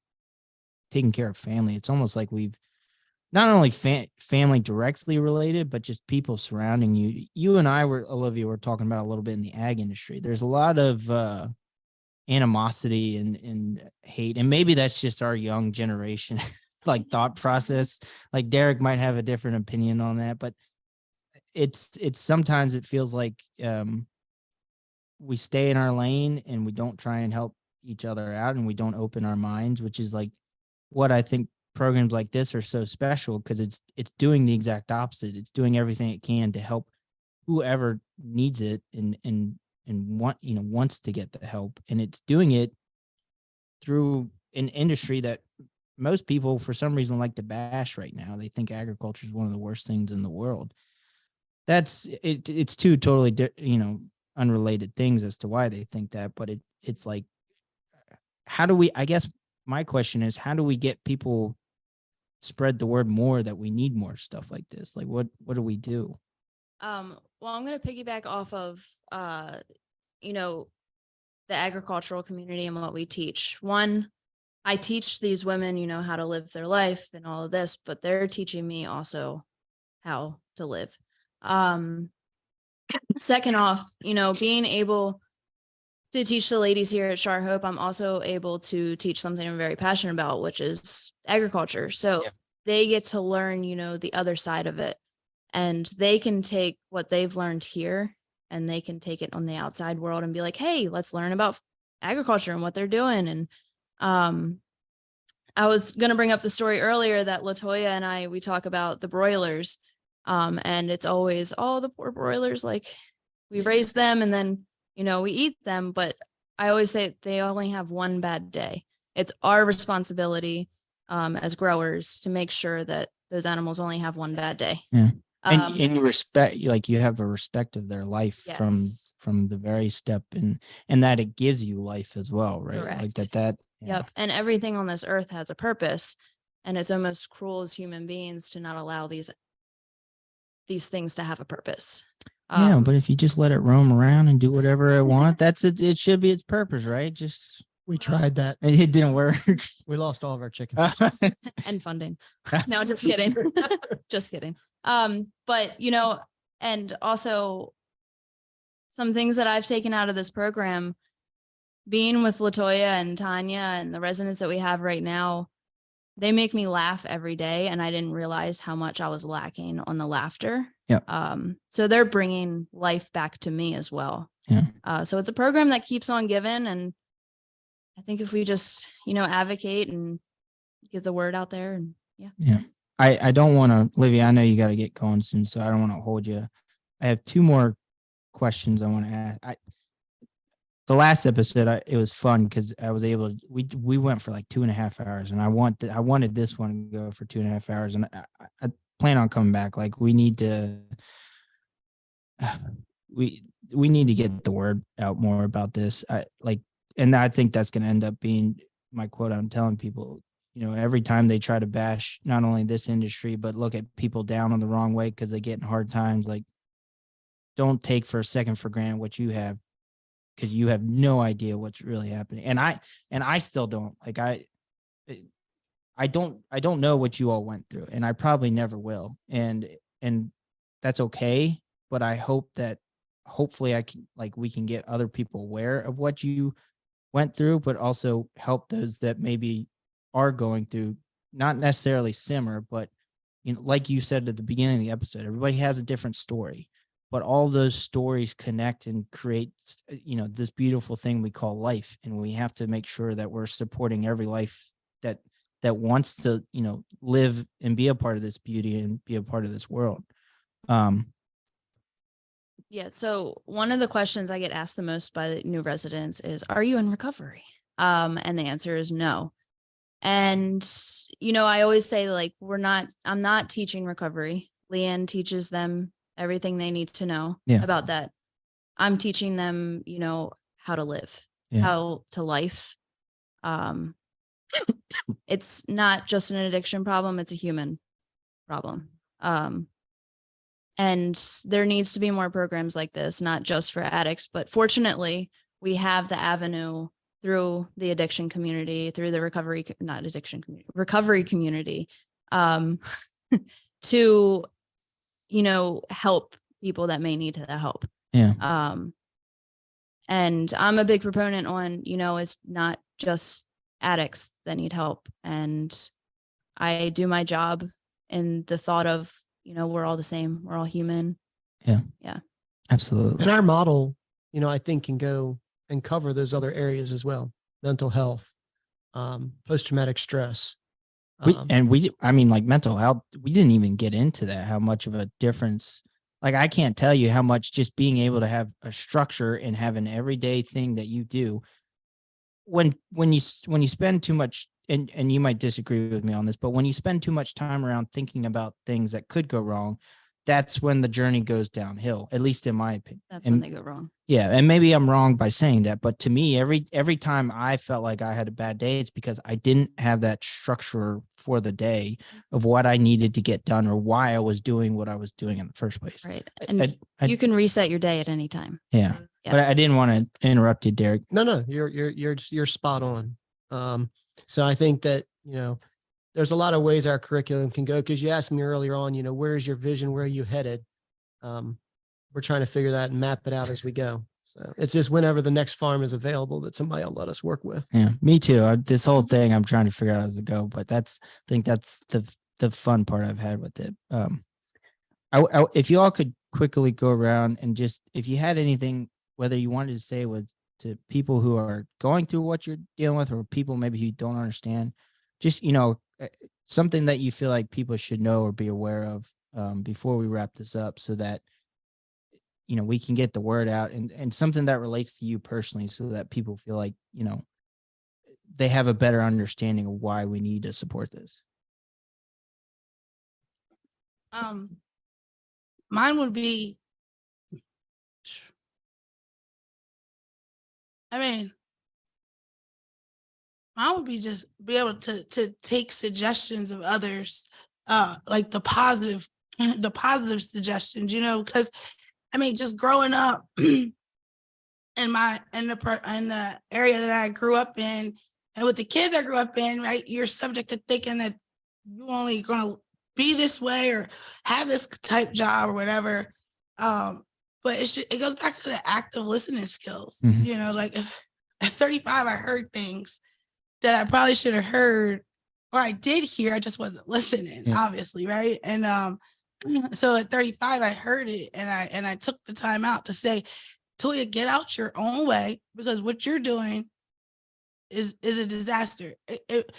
[SPEAKER 1] taking care of family. It's almost like we've not only family directly related, but just people surrounding you. You and I Olivia, were talking about a little bit in the ag industry. There's a lot of animosity and hate, and maybe that's just our young generation like thought process. Like Derek might have a different opinion on that, but it's sometimes it feels like we stay in our lane and we don't try and help each other out, and we don't open our minds, which is like what I think programs like this are so special, because it's doing the exact opposite. It's doing everything it can to help whoever needs it and wants to get the help. And it's doing it through an industry that most people for some reason like to bash right now. They think agriculture is one of the worst things in the world. That's it. It's two totally unrelated things as to why they think that. But it's like, how do we, I guess my question is, how do we get people spread the word more that we need more stuff like this? Like what do we do?
[SPEAKER 6] Well, I'm going to piggyback off of, the agricultural community and what we teach. One, I teach these women, how to live their life and all of this, but they're teaching me also how to live. Second off, being able to teach the ladies here at Char Hope, I'm also able to teach something I'm very passionate about, which is agriculture. So they get to learn, the other side of it, and they can take what they've learned here and they can take it on the outside world and be like, hey, let's learn about agriculture and what they're doing. And I was going to bring up the story earlier that LaToya and we talk about the broilers. And it's always, oh, the poor broilers, like we raise them and then, we eat them. But I always say they only have one bad day. It's our responsibility as growers to make sure that those animals only have one bad day.
[SPEAKER 1] Yeah. And you respect, like you have a respect of their life
[SPEAKER 6] Yes.
[SPEAKER 1] from the very step and that it gives you life as well, right? Like
[SPEAKER 6] Correct.
[SPEAKER 1] that. Yeah.
[SPEAKER 6] Yep. And everything on this earth has a purpose, and it's almost cruel as human beings to not allow these things to have a purpose.
[SPEAKER 1] Yeah, but if you just let it roam around and do whatever it wants, that's it. It should be its purpose, right? Just
[SPEAKER 2] We tried that.
[SPEAKER 1] it didn't work.
[SPEAKER 2] We lost all of our chicken.
[SPEAKER 6] and funding. No, just kidding. Just kidding. But and also some things that I've taken out of this program, being with LaToya and Tanya and the residents that we have right now, they make me laugh every day. And I didn't realize how much I was lacking on the laughter.
[SPEAKER 1] Yeah.
[SPEAKER 6] So they're bringing life back to me as well.
[SPEAKER 1] Yeah.
[SPEAKER 6] So it's a program that keeps on giving. And I think if we just, advocate and get the word out there and
[SPEAKER 1] Yeah. I don't want to, Livia, I know you got to get going soon, so I don't want to hold you. I have two more questions I want to ask. The last episode, it was fun because I was able to, we went for like 2.5 hours, and I wanted this one to go for 2.5 hours, and I plan on coming back. Like we need to, we need to get the word out more about this. And I think that's going to end up being my quote. I'm telling people, every time they try to bash not only this industry, but look at people down on the wrong way because they get in hard times, like don't take for a second for granted what you have, because you have no idea what's really happening. And I still don't. Like I don't know what you all went through, and I probably never will. And that's okay. But I hope that hopefully we can get other people aware of what you went through, but also help those that maybe are going through, not necessarily similar, but like you said at the beginning of the episode, everybody has a different story, but all those stories connect and create, this beautiful thing we call life. And we have to make sure that we're supporting every life that wants to, live and be a part of this beauty and be a part of this world.
[SPEAKER 6] Yeah. So one of the questions I get asked the most by the new residents is, are you in recovery? And the answer is no. And, I always say, like, I'm not teaching recovery. Leanne teaches them everything they need to know about that. I'm teaching them, how to live, how to life. It's not just an addiction problem. It's a human problem. And there needs to be more programs like this, not just for addicts, but fortunately we have the avenue through the addiction community, through the recovery community, to, help people that may need the help.
[SPEAKER 1] Yeah.
[SPEAKER 6] And I'm a big proponent on, it's not just addicts that need help. And I do my job in the thought of, we're all the same. We're all human.
[SPEAKER 1] Yeah.
[SPEAKER 6] Yeah.
[SPEAKER 1] Absolutely.
[SPEAKER 2] And our model, I think can go and cover those other areas as well. Mental health, post-traumatic stress.
[SPEAKER 1] Like mental health, we didn't even get into that, how much of a difference. Like, I can't tell you how much just being able to have a structure and have an everyday thing that you do when you spend too much, and you might disagree with me on this, but when you spend too much time around thinking about things that could go wrong, that's when the journey goes downhill, at least in my opinion.
[SPEAKER 6] That's when they go wrong.
[SPEAKER 1] Yeah. And maybe I'm wrong by saying that, but to me, every time I felt like I had a bad day, it's because I didn't have that structure for the day of what I needed to get done or why I was doing what I was doing in the first place.
[SPEAKER 6] Right. And you can reset your day at any time.
[SPEAKER 1] Yeah.
[SPEAKER 6] Yeah.
[SPEAKER 1] But I didn't want to interrupt you, Derek.
[SPEAKER 2] No, you're spot on. So I think that, there's a lot of ways our curriculum can go, because you asked me earlier on, where's your vision? Where are you headed? We're trying to figure that and map it out as we go. So it's just whenever the next farm is available that somebody will let us work with.
[SPEAKER 1] Yeah, me too. This whole thing I'm trying to figure out as I go, but I think that's the fun part I've had with it. If you all could quickly go around and just, if you had anything, whether you wanted to say with to people who are going through what you're dealing with, or people maybe who don't understand, just, something that you feel like people should know or be aware of before we wrap this up, so that we can get the word out, and something that relates to you personally, so that people feel like, they have a better understanding of why we need to support this.
[SPEAKER 4] Mine would be, mine would be just be able to take suggestions of others, like the positive suggestions, because just growing up in the area that I grew up in, and with the kids I grew up in, right, you're subject to thinking that you only gonna be this way or have this type job or whatever. But it goes back to the active listening skills.
[SPEAKER 1] Mhm.
[SPEAKER 4] Like if at 35 I heard things that I probably should have heard, or I did hear, I just wasn't listening,
[SPEAKER 1] Yeah.
[SPEAKER 4] obviously, right? And so at 35 I heard it, and I took the time out to say, Toya, get out your own way, because what you're doing is a disaster. It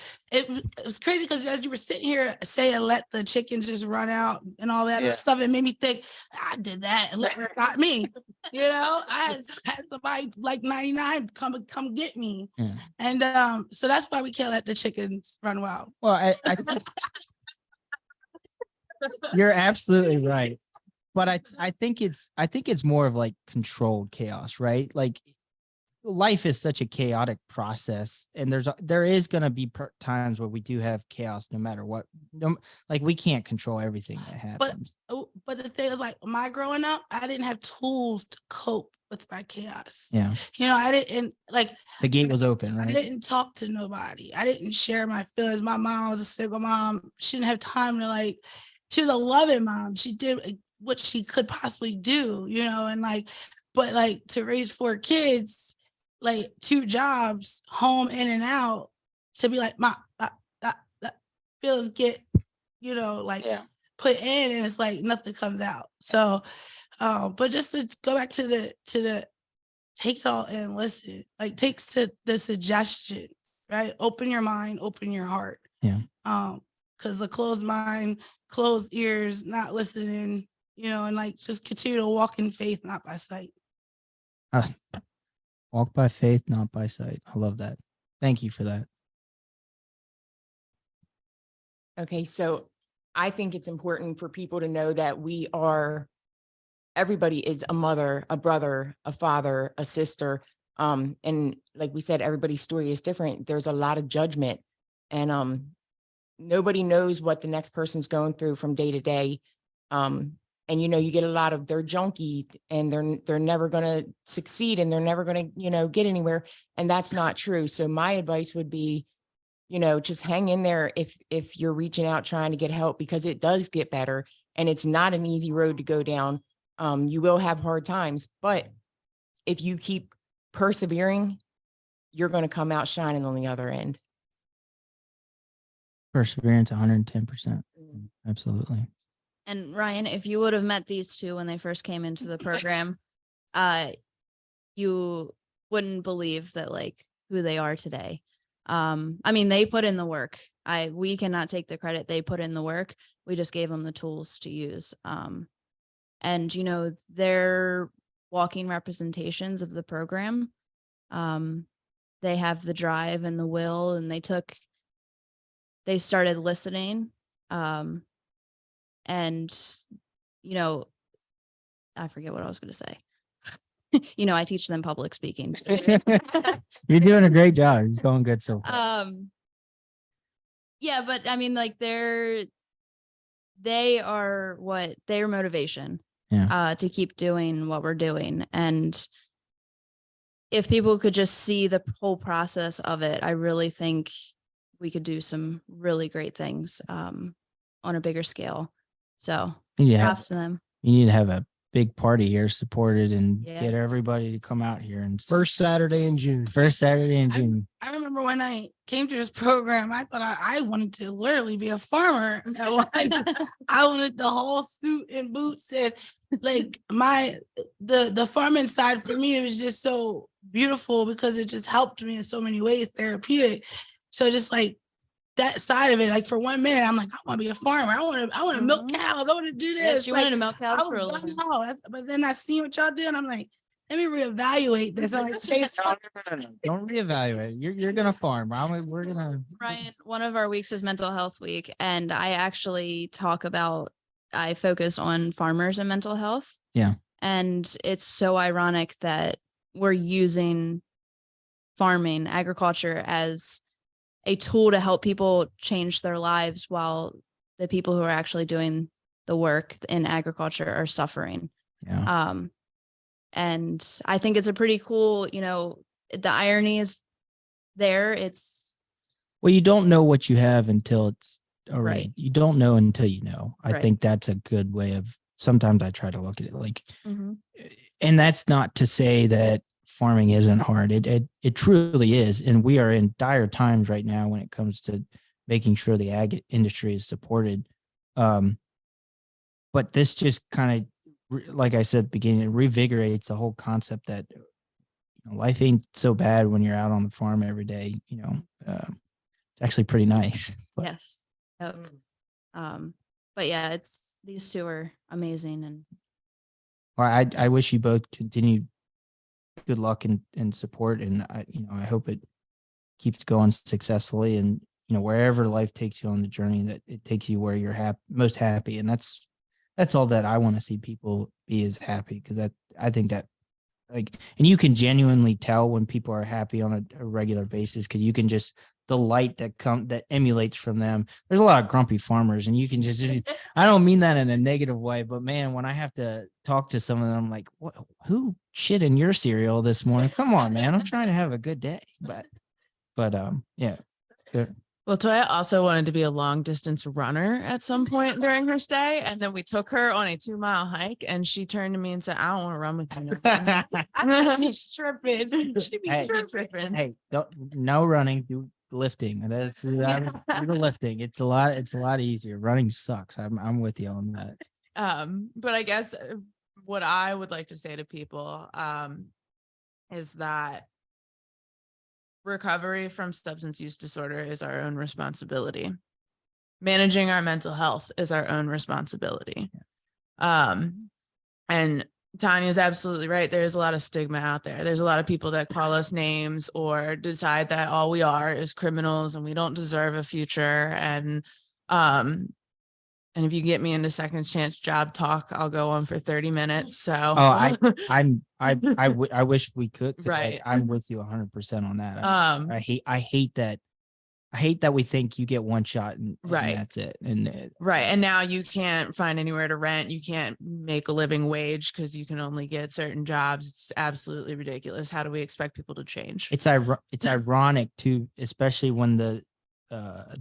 [SPEAKER 4] was crazy, because as you were sitting here saying, let the chickens just run out and all that
[SPEAKER 1] Yeah.
[SPEAKER 4] stuff, it made me think, I did that, and not me. I had somebody like 99 come get me.
[SPEAKER 1] Yeah.
[SPEAKER 4] And so that's why we can't let the chickens run wild.
[SPEAKER 1] Well, I you're absolutely right. But I think it's more of like controlled chaos, right? Like, life is such a chaotic process, and there is going to be times where we do have chaos, no matter what. Like, we can't control everything that happens.
[SPEAKER 4] But the thing is, like, my growing up, I didn't have tools to cope with my chaos.
[SPEAKER 1] Yeah,
[SPEAKER 4] I didn't, like,
[SPEAKER 1] the gate was open,
[SPEAKER 4] I
[SPEAKER 1] right?
[SPEAKER 4] didn't talk to nobody. I didn't share my feelings. My mom was a single mom. She didn't have time to, she was a loving mom. She did what she could possibly do, but to raise 4 kids, 2 jobs, home in and out, to be like, Mom, that feelings get,
[SPEAKER 1] Yeah.
[SPEAKER 4] put in, and it's like nothing comes out. So, but just to go back to the take it all in, listen, takes to the suggestion, right? Open your mind, open your heart.
[SPEAKER 1] Yeah.
[SPEAKER 4] Because the closed mind, closed ears, not listening, and just continue to walk in faith, not by sight.
[SPEAKER 1] Walk by faith, not by sight. I love that. Thank you for that.
[SPEAKER 5] Okay, so I think it's important for people to know that everybody is a mother, a brother, a father, a sister. And like we said, everybody's story is different. There's a lot of judgment, and nobody knows what the next person's going through from day to day. And you get a lot of, they're junkies, and they're never going to succeed, and they're never going to, get anywhere. And that's not true. So my advice would be, just hang in there if you're reaching out, trying to get help, because it does get better, and it's not an easy road to go down. You will have hard times, but if you keep persevering, you're going to come out shining on the other end.
[SPEAKER 1] Perseverance, 110%. Absolutely.
[SPEAKER 6] And Ryan, if you would have met these two when they first came into the program, you wouldn't believe that who they are today. They put in the work. We cannot take the credit. They put in the work. We just gave them the tools to use. And they're walking representations of the program. They have the drive and the will, and they started listening. And I forget what I was going to say. I teach them public speaking.
[SPEAKER 1] You're doing a great job. It's going good so far.
[SPEAKER 6] Yeah, but they are their motivation.
[SPEAKER 1] Yeah.
[SPEAKER 6] To keep doing what we're doing. And if people could just see the whole process of it, I really think we could do some really great things on a bigger scale. So
[SPEAKER 1] You need to have,
[SPEAKER 6] props to them.
[SPEAKER 1] you need to have a big party here supported and
[SPEAKER 6] Yeah.
[SPEAKER 1] get everybody to come out here and
[SPEAKER 2] First Saturday in June.
[SPEAKER 1] first Saturday in
[SPEAKER 4] I-
[SPEAKER 1] June.
[SPEAKER 4] I remember when I came to this program, I thought I wanted to literally be a farmer. I wanted the whole suit and boots and like the farming side for me, it was just so beautiful because it just helped me in so many ways, therapeutic. So just like that side of it, like for 1 minute, I'm like, I want to be a farmer. I want to milk
[SPEAKER 6] Mhm.
[SPEAKER 4] cows. I want to do
[SPEAKER 6] Yeah,
[SPEAKER 4] this.
[SPEAKER 6] she
[SPEAKER 4] Like,
[SPEAKER 6] wanted to milk
[SPEAKER 4] I
[SPEAKER 6] cows for a
[SPEAKER 4] was
[SPEAKER 6] living.
[SPEAKER 4] gung ho. But then I see what y'all do, and I'm like, let me reevaluate this. I'm like, Chase,
[SPEAKER 1] Don't reevaluate. You're gonna farm. We're gonna.
[SPEAKER 6] Ryan, one of our weeks is mental health week, and I actually I focus on farmers and mental health.
[SPEAKER 1] Yeah.
[SPEAKER 6] And it's so ironic that we're using farming, agriculture as a tool to help people change their lives while the people who are actually doing the work in agriculture are suffering.
[SPEAKER 1] Yeah.
[SPEAKER 6] And I think it's a pretty cool, the irony is there. It's
[SPEAKER 1] Well, you don't know what you have until it's already.
[SPEAKER 6] Right.
[SPEAKER 1] You don't know until you know. I
[SPEAKER 6] Right.
[SPEAKER 1] think that's a good way of. Sometimes I try to look at it like,
[SPEAKER 6] Mhm.
[SPEAKER 1] and that's not to say that farming isn't hard. It truly is, and we are in dire times right now when it comes to making sure the ag industry is supported. But this just kind of, like I said at the beginning, it revigorates the whole concept that life ain't so bad when you're out on the farm every day. It's actually pretty nice. But
[SPEAKER 6] Yes. Yep. But yeah, these two are amazing, and
[SPEAKER 1] I wish you both continued good luck and support, and I hope it keeps going successfully, and wherever life takes you on the journey, that it takes you where you're most happy, and that's all that I want to see people be, is happy, because I think that, like, and you can genuinely tell when people are happy on a regular basis, because you can just, the light that emulates from them. There's a lot of grumpy farmers, and you can just, I don't mean that in a negative way, but man, when I have to talk to some of them, I'm like, what, who shit in your cereal this morning? Come on, man. I'm trying to have a good day. But yeah. Good.
[SPEAKER 3] Well, Toya also wanted to be a long distance runner at some point during her stay. And then we took her on a 2-mile hike, and she turned to me and said, I don't want to run with you. No more."
[SPEAKER 4] I said she's tripping. She be
[SPEAKER 1] Hey.
[SPEAKER 4] tripping.
[SPEAKER 1] Hey, no running, do lifting. That's do the lifting. It's a lot easier. Running sucks. I'm with you on that.
[SPEAKER 3] But I guess what I would like to say to people is that recovery from substance use disorder is our own responsibility. Managing our mental health is our own responsibility. And Tanya's absolutely right. There's a lot of stigma out there. There's a lot of people that call us names or decide that all we are is criminals and we don't deserve a future. And if you get me into second chance job talk, I'll go on for 30 minutes. So
[SPEAKER 1] I wish we could. 'Cause
[SPEAKER 3] Right.
[SPEAKER 1] I'm with you 100% on that.
[SPEAKER 3] um
[SPEAKER 1] I hate that we think you get one shot and
[SPEAKER 3] Right.
[SPEAKER 1] that's it. And
[SPEAKER 3] right. And now you can't find anywhere to rent. You can't make a living wage because you can only get certain jobs. It's absolutely ridiculous. How do we expect people to change?
[SPEAKER 1] it's ironic too, especially when the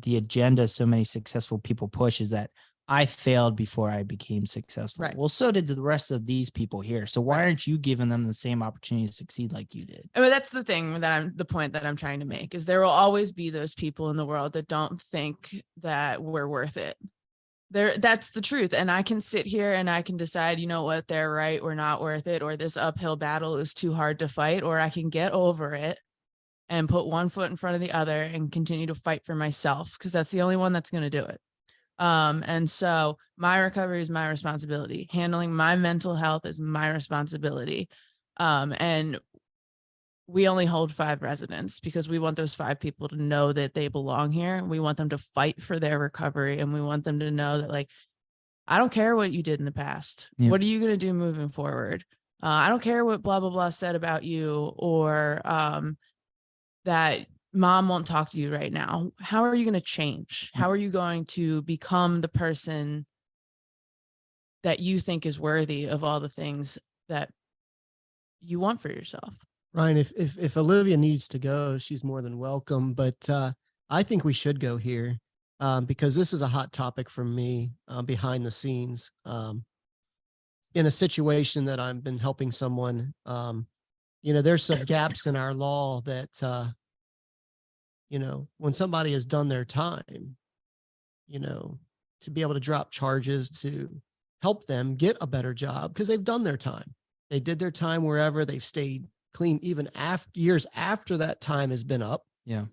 [SPEAKER 1] agenda so many successful people push is that I failed before I became successful.
[SPEAKER 3] Right.
[SPEAKER 1] Well, so did the rest of these people here. So why aren't you giving them the same opportunity to succeed like you did?
[SPEAKER 3] I mean, that's the thing the point that I'm trying to make is there will always be those people in the world that don't think that we're worth it. That's the truth. And I can sit here and I can decide, you know what, they're right, we're not worth it, or this uphill battle is too hard to fight, or I can get over it and put one foot in front of the other and continue to fight for myself, because that's the only one that's going to do it. And so my recovery is my responsibility. Handling my mental health is my responsibility. And we only hold 5 residents because we want those 5 people to know that they belong here. We want them to fight for their recovery, and we want them to know that, like, I don't care what you did in the past.
[SPEAKER 1] Yeah.
[SPEAKER 3] What are you going to do moving forward? I don't care what blah, blah, blah said about you, or that mom won't talk to you right now. How are you going to change? How are you going to become the person that you think is worthy of all the things that you want for yourself?
[SPEAKER 2] Ryan, if Olivia needs to go, she's more than welcome. But I think we should go here because this is a hot topic for me behind the scenes. In a situation that I've been helping someone, there's some gaps in our law that, when somebody has done their time, to be able to drop charges to help them get a better job because they've done their time. They did their time wherever, they've stayed clean even after years after that time has been up.
[SPEAKER 1] Yeah.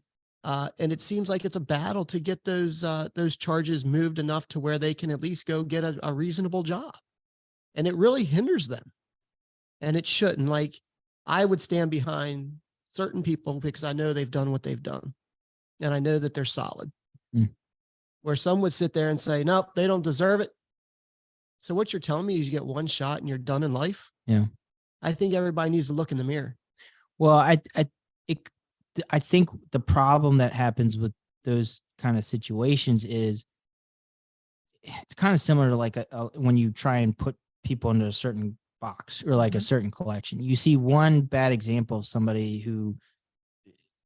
[SPEAKER 2] And it seems like it's a battle to get those charges moved enough to where they can at least go get a reasonable job. And it really hinders them. And it shouldn't. Like, I would stand behind certain people because I know they've done what they've done. And I know that they're solid.
[SPEAKER 1] Mm.
[SPEAKER 2] Where some would sit there and say, nope, they don't deserve it. So what you're telling me is you get one shot and you're done in life.
[SPEAKER 1] Yeah.
[SPEAKER 2] I think everybody needs to look in the mirror.
[SPEAKER 1] Well, I think the problem that happens with those kind of situations is it's kind of similar to like when you try and put people into a certain box or like a certain collection. You see one bad example of somebody who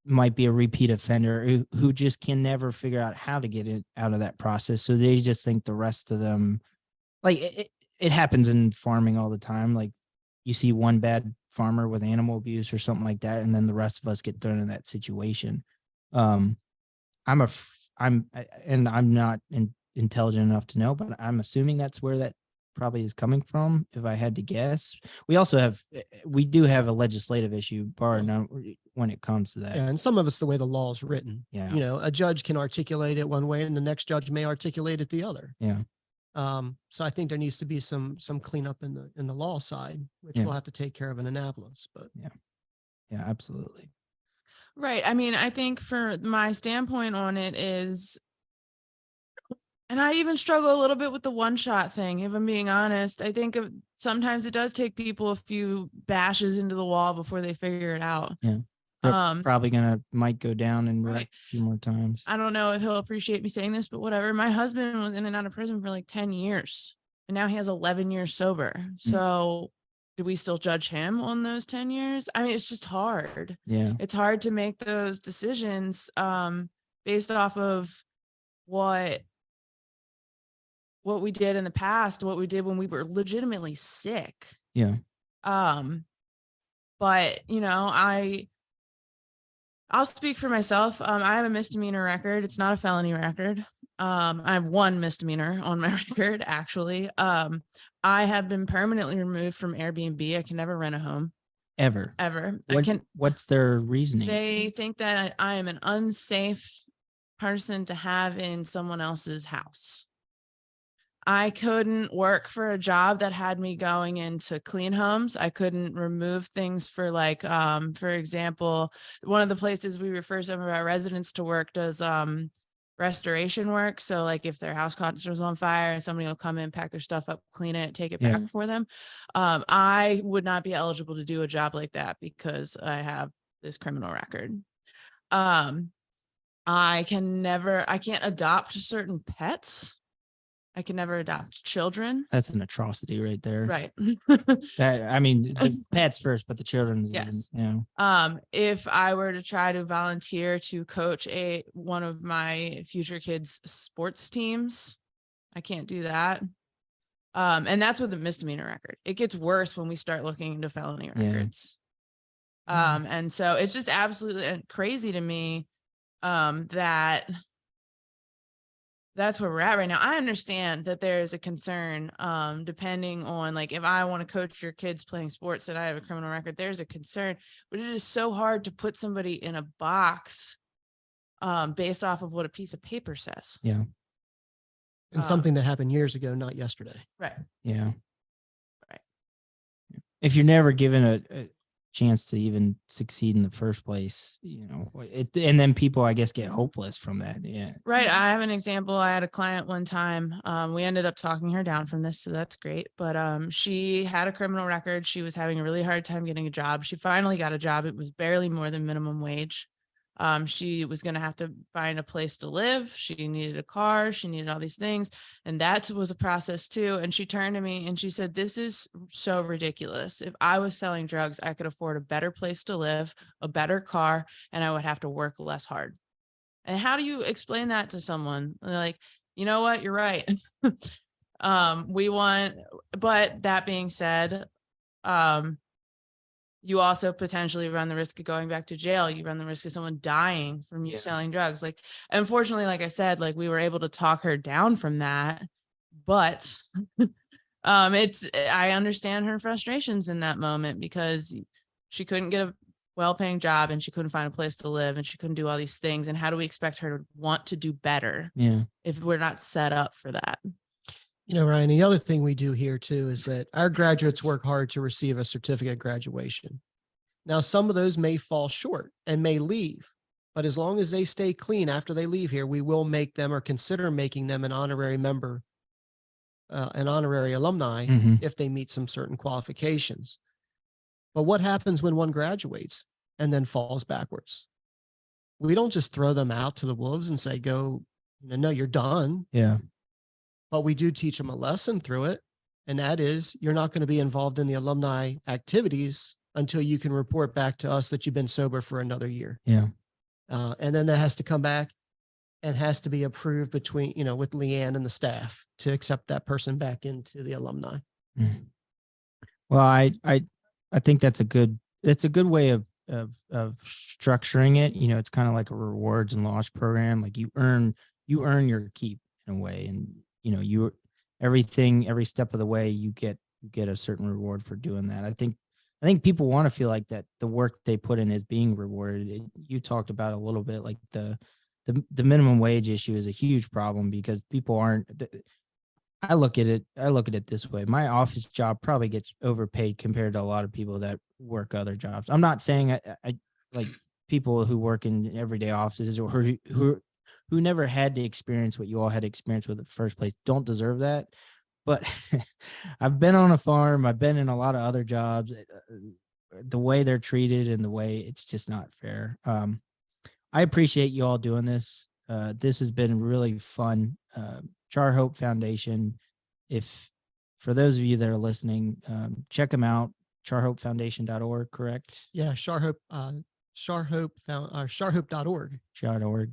[SPEAKER 1] might be a repeat offender who just can never figure out how to get it out of that process. So they just think the rest of them, like it happens in farming all the time. Like you see one bad farmer with animal abuse or something like that, and then the rest of us get thrown in that situation. I'm not intelligent enough to know, but I'm assuming that's where that probably is coming from. If I had to guess, we do have a legislative issue bar none when it comes to that.
[SPEAKER 2] Yeah, and some of it's the way the law is written.
[SPEAKER 1] Yeah.
[SPEAKER 2] A judge can articulate it one way and the next judge may articulate it the other.
[SPEAKER 1] Yeah.
[SPEAKER 2] So I think there needs to be some cleanup in the law side, which we'll have to take care of in Annapolis. But
[SPEAKER 1] Yeah, absolutely.
[SPEAKER 3] Right. I mean, I think for my standpoint on it is, and I even struggle a little bit with the one shot thing, if I'm being honest. I think sometimes it does take people a few bashes into the wall before they figure it out.
[SPEAKER 1] Yeah. They're probably might go down and wreck
[SPEAKER 3] Right.
[SPEAKER 1] a few more times.
[SPEAKER 3] I don't know if he'll appreciate me saying this, but whatever. My husband was in and out of prison for like 10 years and now he has 11 years sober. So do we still judge him on those 10 years? I mean, it's just hard.
[SPEAKER 1] Yeah.
[SPEAKER 3] It's hard to make those decisions based off of what we did in the past, what we did when we were legitimately sick.
[SPEAKER 1] Yeah.
[SPEAKER 3] But I'll speak for myself. I have a misdemeanor record. It's not a felony record. I have one misdemeanor on my record, actually. I have been permanently removed from Airbnb. I can never rent a home.
[SPEAKER 1] Ever. What's their reasoning?
[SPEAKER 3] They think that I am an unsafe person to have in someone else's house. I couldn't work for a job that had me going into clean homes. I couldn't remove things for like, for example, one of the places we refer some of our residents to work does restoration work. So like if their house catches on fire and somebody will come in, pack their stuff up, clean it, take it back for them. I would not be eligible to do a job like that because I have this criminal record. I can't adopt certain pets. I can never adopt children.
[SPEAKER 1] That's an atrocity right there.
[SPEAKER 3] Right.
[SPEAKER 1] I mean, the pets first, but the children.
[SPEAKER 3] Yes.
[SPEAKER 1] Yeah.
[SPEAKER 3] If I were to try to volunteer to coach one of my future kids' sports teams, I can't do that. And that's with a misdemeanor record. It gets worse when we start looking into felony records. And so it's just absolutely crazy to me that's where we're at right now. I understand that there's a concern, depending on like, if I want to coach your kids playing sports and I have a criminal record, there's a concern, but it is so hard to put somebody in a box, based off of what a piece of paper says.
[SPEAKER 1] Yeah.
[SPEAKER 2] And something that happened years ago, not yesterday.
[SPEAKER 3] Right.
[SPEAKER 1] Yeah.
[SPEAKER 3] Right.
[SPEAKER 1] If you're never given a chance to even succeed in the first place, and then people, I guess, get hopeless from that. Yeah.
[SPEAKER 3] Right. I have an example. I had a client one time. We ended up talking her down from this, so that's great. But she had a criminal record. She was having a really hard time getting a job. She finally got a job. It was barely more than minimum wage. She was going to have to find a place to live. She needed a car. She needed all these things. And that was a process too. And she turned to me and she said, "This is so ridiculous. If I was selling drugs, I could afford a better place to live, a better car, and I would have to work less hard." And how do you explain that to someone? They're like, you know what, you're right. But that being said, you also potentially run the risk of going back to jail. You run the risk of someone dying from you selling drugs. Like, unfortunately, like I said, like we were able to talk her down from that, but I understand her frustrations in that moment because she couldn't get a well-paying job and she couldn't find a place to live and she couldn't do all these things. And how do we expect her to want to do better if we're not set up for that?
[SPEAKER 2] You know, Ryan, the other thing we do here too is that our graduates work hard to receive a certificate graduation. Now, some of those may fall short and may leave, but as long as they stay clean after they leave here, we will make them or consider making them an honorary member, an honorary alumni if they meet some certain qualifications. But what happens when one graduates and then falls backwards? We don't just throw them out to the wolves and say, go, no, you're done.
[SPEAKER 1] Yeah.
[SPEAKER 2] But we do teach them a lesson through it. And that is, you're not going to be involved in the alumni activities until you can report back to us that you've been sober for another year.
[SPEAKER 1] Yeah.
[SPEAKER 2] And then that has to come back and has to be approved between, with Leanne and the staff to accept that person back into the alumni.
[SPEAKER 1] Well, I think that's a good way of structuring it. It's kind of like a rewards and loss program. Like you earn your keep in a way, and every step of the way you get a certain reward for doing that. I think people want to feel like that the work they put in is being rewarded. You talked about a little bit like the minimum wage issue is a huge problem because people aren't. I look at it this way. My office job probably gets overpaid compared to a lot of people that work other jobs. I'm not saying I like people who work in everyday offices or who never had to experience what you all had experience with in the first place don't deserve that. But I've been on a farm. I've been in a lot of other jobs. The way they're treated and the way it's just not fair. I appreciate you all doing this. This has been really fun. Char Hope Foundation. For those of you that are listening, check them out. charhopefoundation.org, correct?
[SPEAKER 2] Yeah, charhope.org.
[SPEAKER 1] Char.org.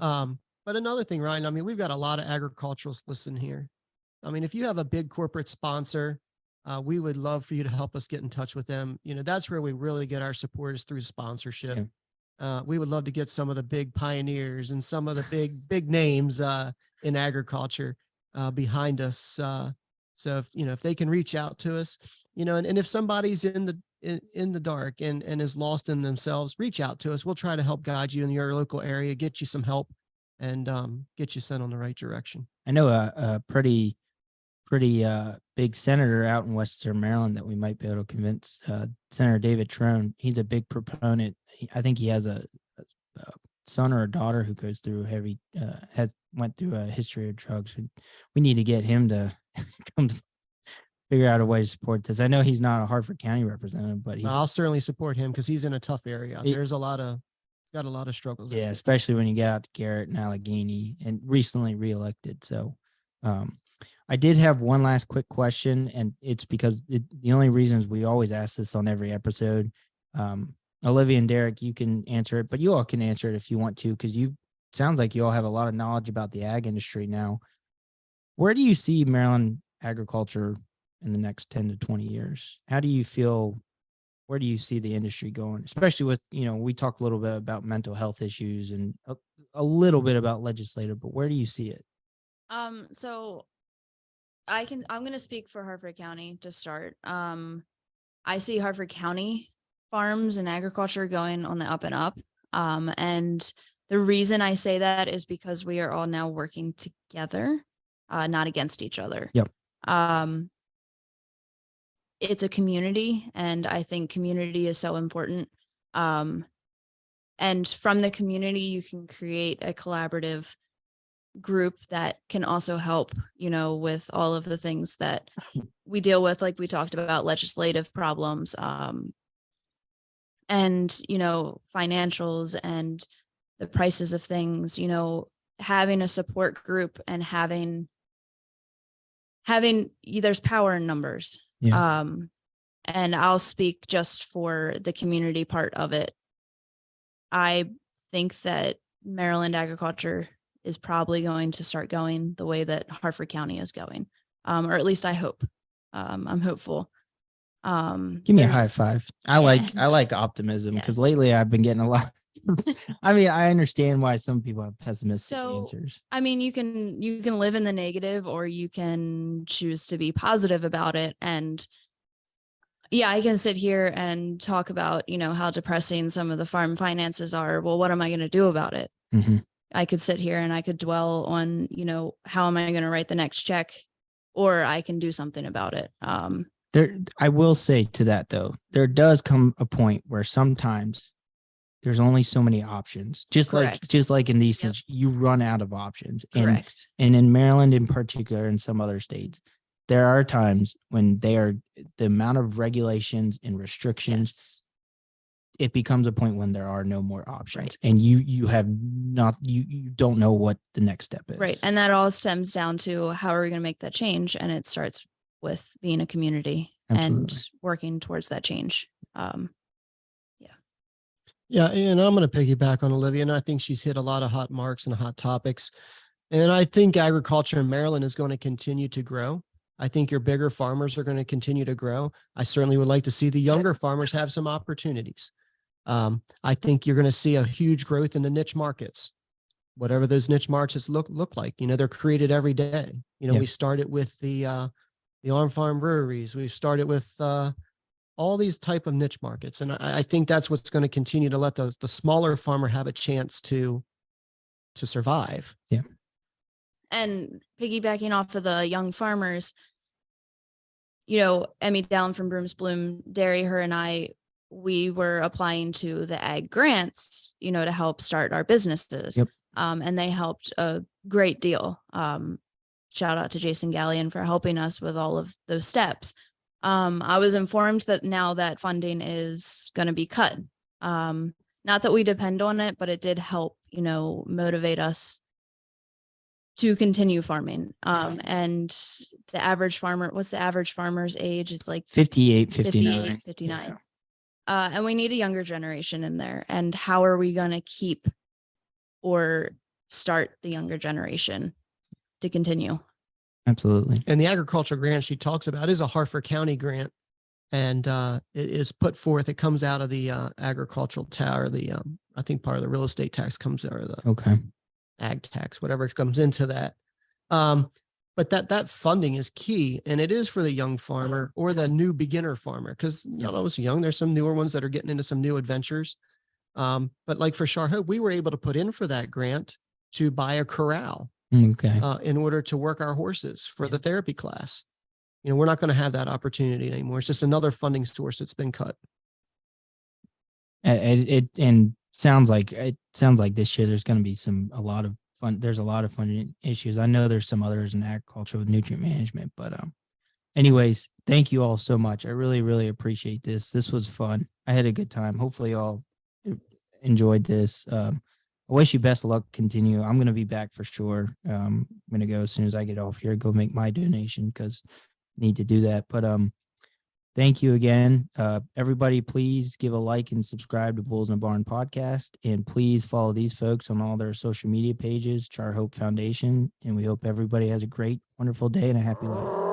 [SPEAKER 2] But another thing, Ryan, I mean, we've got a lot of agriculturalists listening here. I mean, if you have a big corporate sponsor, we would love for you to help us get in touch with them. That's where we really get our support is through sponsorship. Yeah. We would love to get some of the big pioneers and some of the big names in agriculture behind us. So if they can reach out to us, and if somebody's in the dark and is lost in themselves, reach out to us. We'll try to help guide you in your local area, get you some help, and get you sent on the right direction.
[SPEAKER 1] I know a pretty big senator out in Western Maryland that we might be able to convince, Senator David Trone. He's a big proponent. I think he has a son or a daughter who goes through went through a history of drugs. We need to get him to come figure out a way to support this. I know he's not a Hartford County representative, but
[SPEAKER 2] I'll certainly support him because he's in a tough area. There's got a lot of struggles.
[SPEAKER 1] Yeah, especially when you get out to Garrett and Allegheny and recently reelected. So I did have one last quick question, and it's because the only reasons we always ask this on every episode. Olivia and Derek, you can answer it, but you all can answer it if you want to, because sounds like you all have a lot of knowledge about the ag industry now. Where do you see Maryland agriculture in the next 10 to 20 years? How do you feel? Where do you see the industry going? Especially with, we talked a little bit about mental health issues and a little bit about legislative, but where do you see it?
[SPEAKER 6] So I'm going to speak for Hartford County to start. I see Hartford County farms and agriculture going on the up and up. And the reason I say that is because we are all now working together, not against each other.
[SPEAKER 1] Yep.
[SPEAKER 6] It's a community, and I think community is so important. And from the community, you can create a collaborative group that can also help, with all of the things that we deal with, like we talked about, legislative problems, and, financials and the prices of things, having a support group and having there's power in numbers.
[SPEAKER 1] Yeah.
[SPEAKER 6] And I'll speak just for the community part of it. I think that Maryland agriculture is probably going to start going the way that Hartford County is going. Or at least I hope. I'm hopeful.
[SPEAKER 1] Give me a high
[SPEAKER 6] There's-
[SPEAKER 1] five. I like optimism because
[SPEAKER 6] Yes.
[SPEAKER 1] lately I've been getting a lot. I mean, I understand why some people have pessimistic
[SPEAKER 6] So,
[SPEAKER 1] answers.
[SPEAKER 6] I mean, you can live in the negative or you can choose to be positive about it. And yeah, I can sit here and talk about, how depressing some of the farm finances are. Well, what am I going to do about it?
[SPEAKER 1] Mhm.
[SPEAKER 6] I could sit here and I could dwell on, how am I going to write the next check, or I can do something about it.
[SPEAKER 1] I will say to that though, there does come a point where sometimes there's only so many options. Just
[SPEAKER 6] Correct.
[SPEAKER 1] like in these,
[SPEAKER 6] Yep.
[SPEAKER 1] you run out of options.
[SPEAKER 6] Correct.
[SPEAKER 1] And in Maryland in particular, and some other states, there are times when the amount of regulations and restrictions,
[SPEAKER 6] Yes.
[SPEAKER 1] it becomes a point when there are no more options,
[SPEAKER 6] Right.
[SPEAKER 1] and you don't know what the next step is.
[SPEAKER 6] Right. And that all stems down to how are we going to make that change? And it starts with being a community and
[SPEAKER 1] Absolutely.
[SPEAKER 6] working towards that change.
[SPEAKER 2] Yeah, and I'm going to piggyback on Olivia, and I think she's hit a lot of hot marks and hot topics. And I think agriculture in Maryland is going to continue to grow. I think your bigger farmers are going to continue to grow. I certainly would like to see the younger farmers have some opportunities. I think you're going to see a huge growth in the niche markets, whatever those niche markets look like. They're created every day.
[SPEAKER 1] Yeah.
[SPEAKER 2] We started with the on-farm breweries. We've started with all these type of niche markets. And I think that's what's going to continue to let the smaller farmer have a chance to survive.
[SPEAKER 1] Yeah.
[SPEAKER 6] And piggybacking off of the young farmers, Emmy Down from Brooms Bloom Dairy, her and I, we were applying to the ag grants, to help start our businesses.
[SPEAKER 1] Yep.
[SPEAKER 6] And they helped a great deal. Shout out to Jason Gallion for helping us with all of those steps. I was informed that now that funding is going to be cut. Not that we depend on it, but it did help, motivate us to continue farming. And the average farmer, what's the average farmer's age? It's like
[SPEAKER 1] 58,
[SPEAKER 6] 58,
[SPEAKER 1] 59.
[SPEAKER 6] 59.
[SPEAKER 1] Yeah.
[SPEAKER 6] And we need a younger generation in there. And how are we going to keep or start the younger generation to continue?
[SPEAKER 1] Absolutely.
[SPEAKER 2] And the agriculture grant she talks about is a Hartford County grant, and it is put forth. It comes out of the agricultural tax, or the I think part of the real estate tax comes out of the
[SPEAKER 1] Okay.
[SPEAKER 2] ag tax, whatever comes into that. But that funding is key, and it is for the young farmer or the new beginner farmer, because I was young. There's some newer ones that are getting into some new adventures. But like for Char Hope, we were able to put in for that grant to buy a corral
[SPEAKER 1] Okay.
[SPEAKER 2] in order to work our horses for the therapy class. We're not going to have that opportunity anymore. It's just another funding source that's been cut.
[SPEAKER 1] And sounds like this year there's going to be a lot of fun. There's a lot of funding issues. I know there's some others in agriculture with nutrient management, but anyways, thank you all so much. I really, really appreciate this. This was fun. I had a good time. Hopefully you all enjoyed this. I wish you best of luck. Continue. I'm going to be back for sure. I'm going to go as soon as I get off here, go make my donation because I need to do that. But thank you again. Everybody, please give a like and subscribe to Bulls in the Barn podcast. And please follow these folks on all their social media pages, Char Hope Foundation. And we hope everybody has a great, wonderful day and a happy life.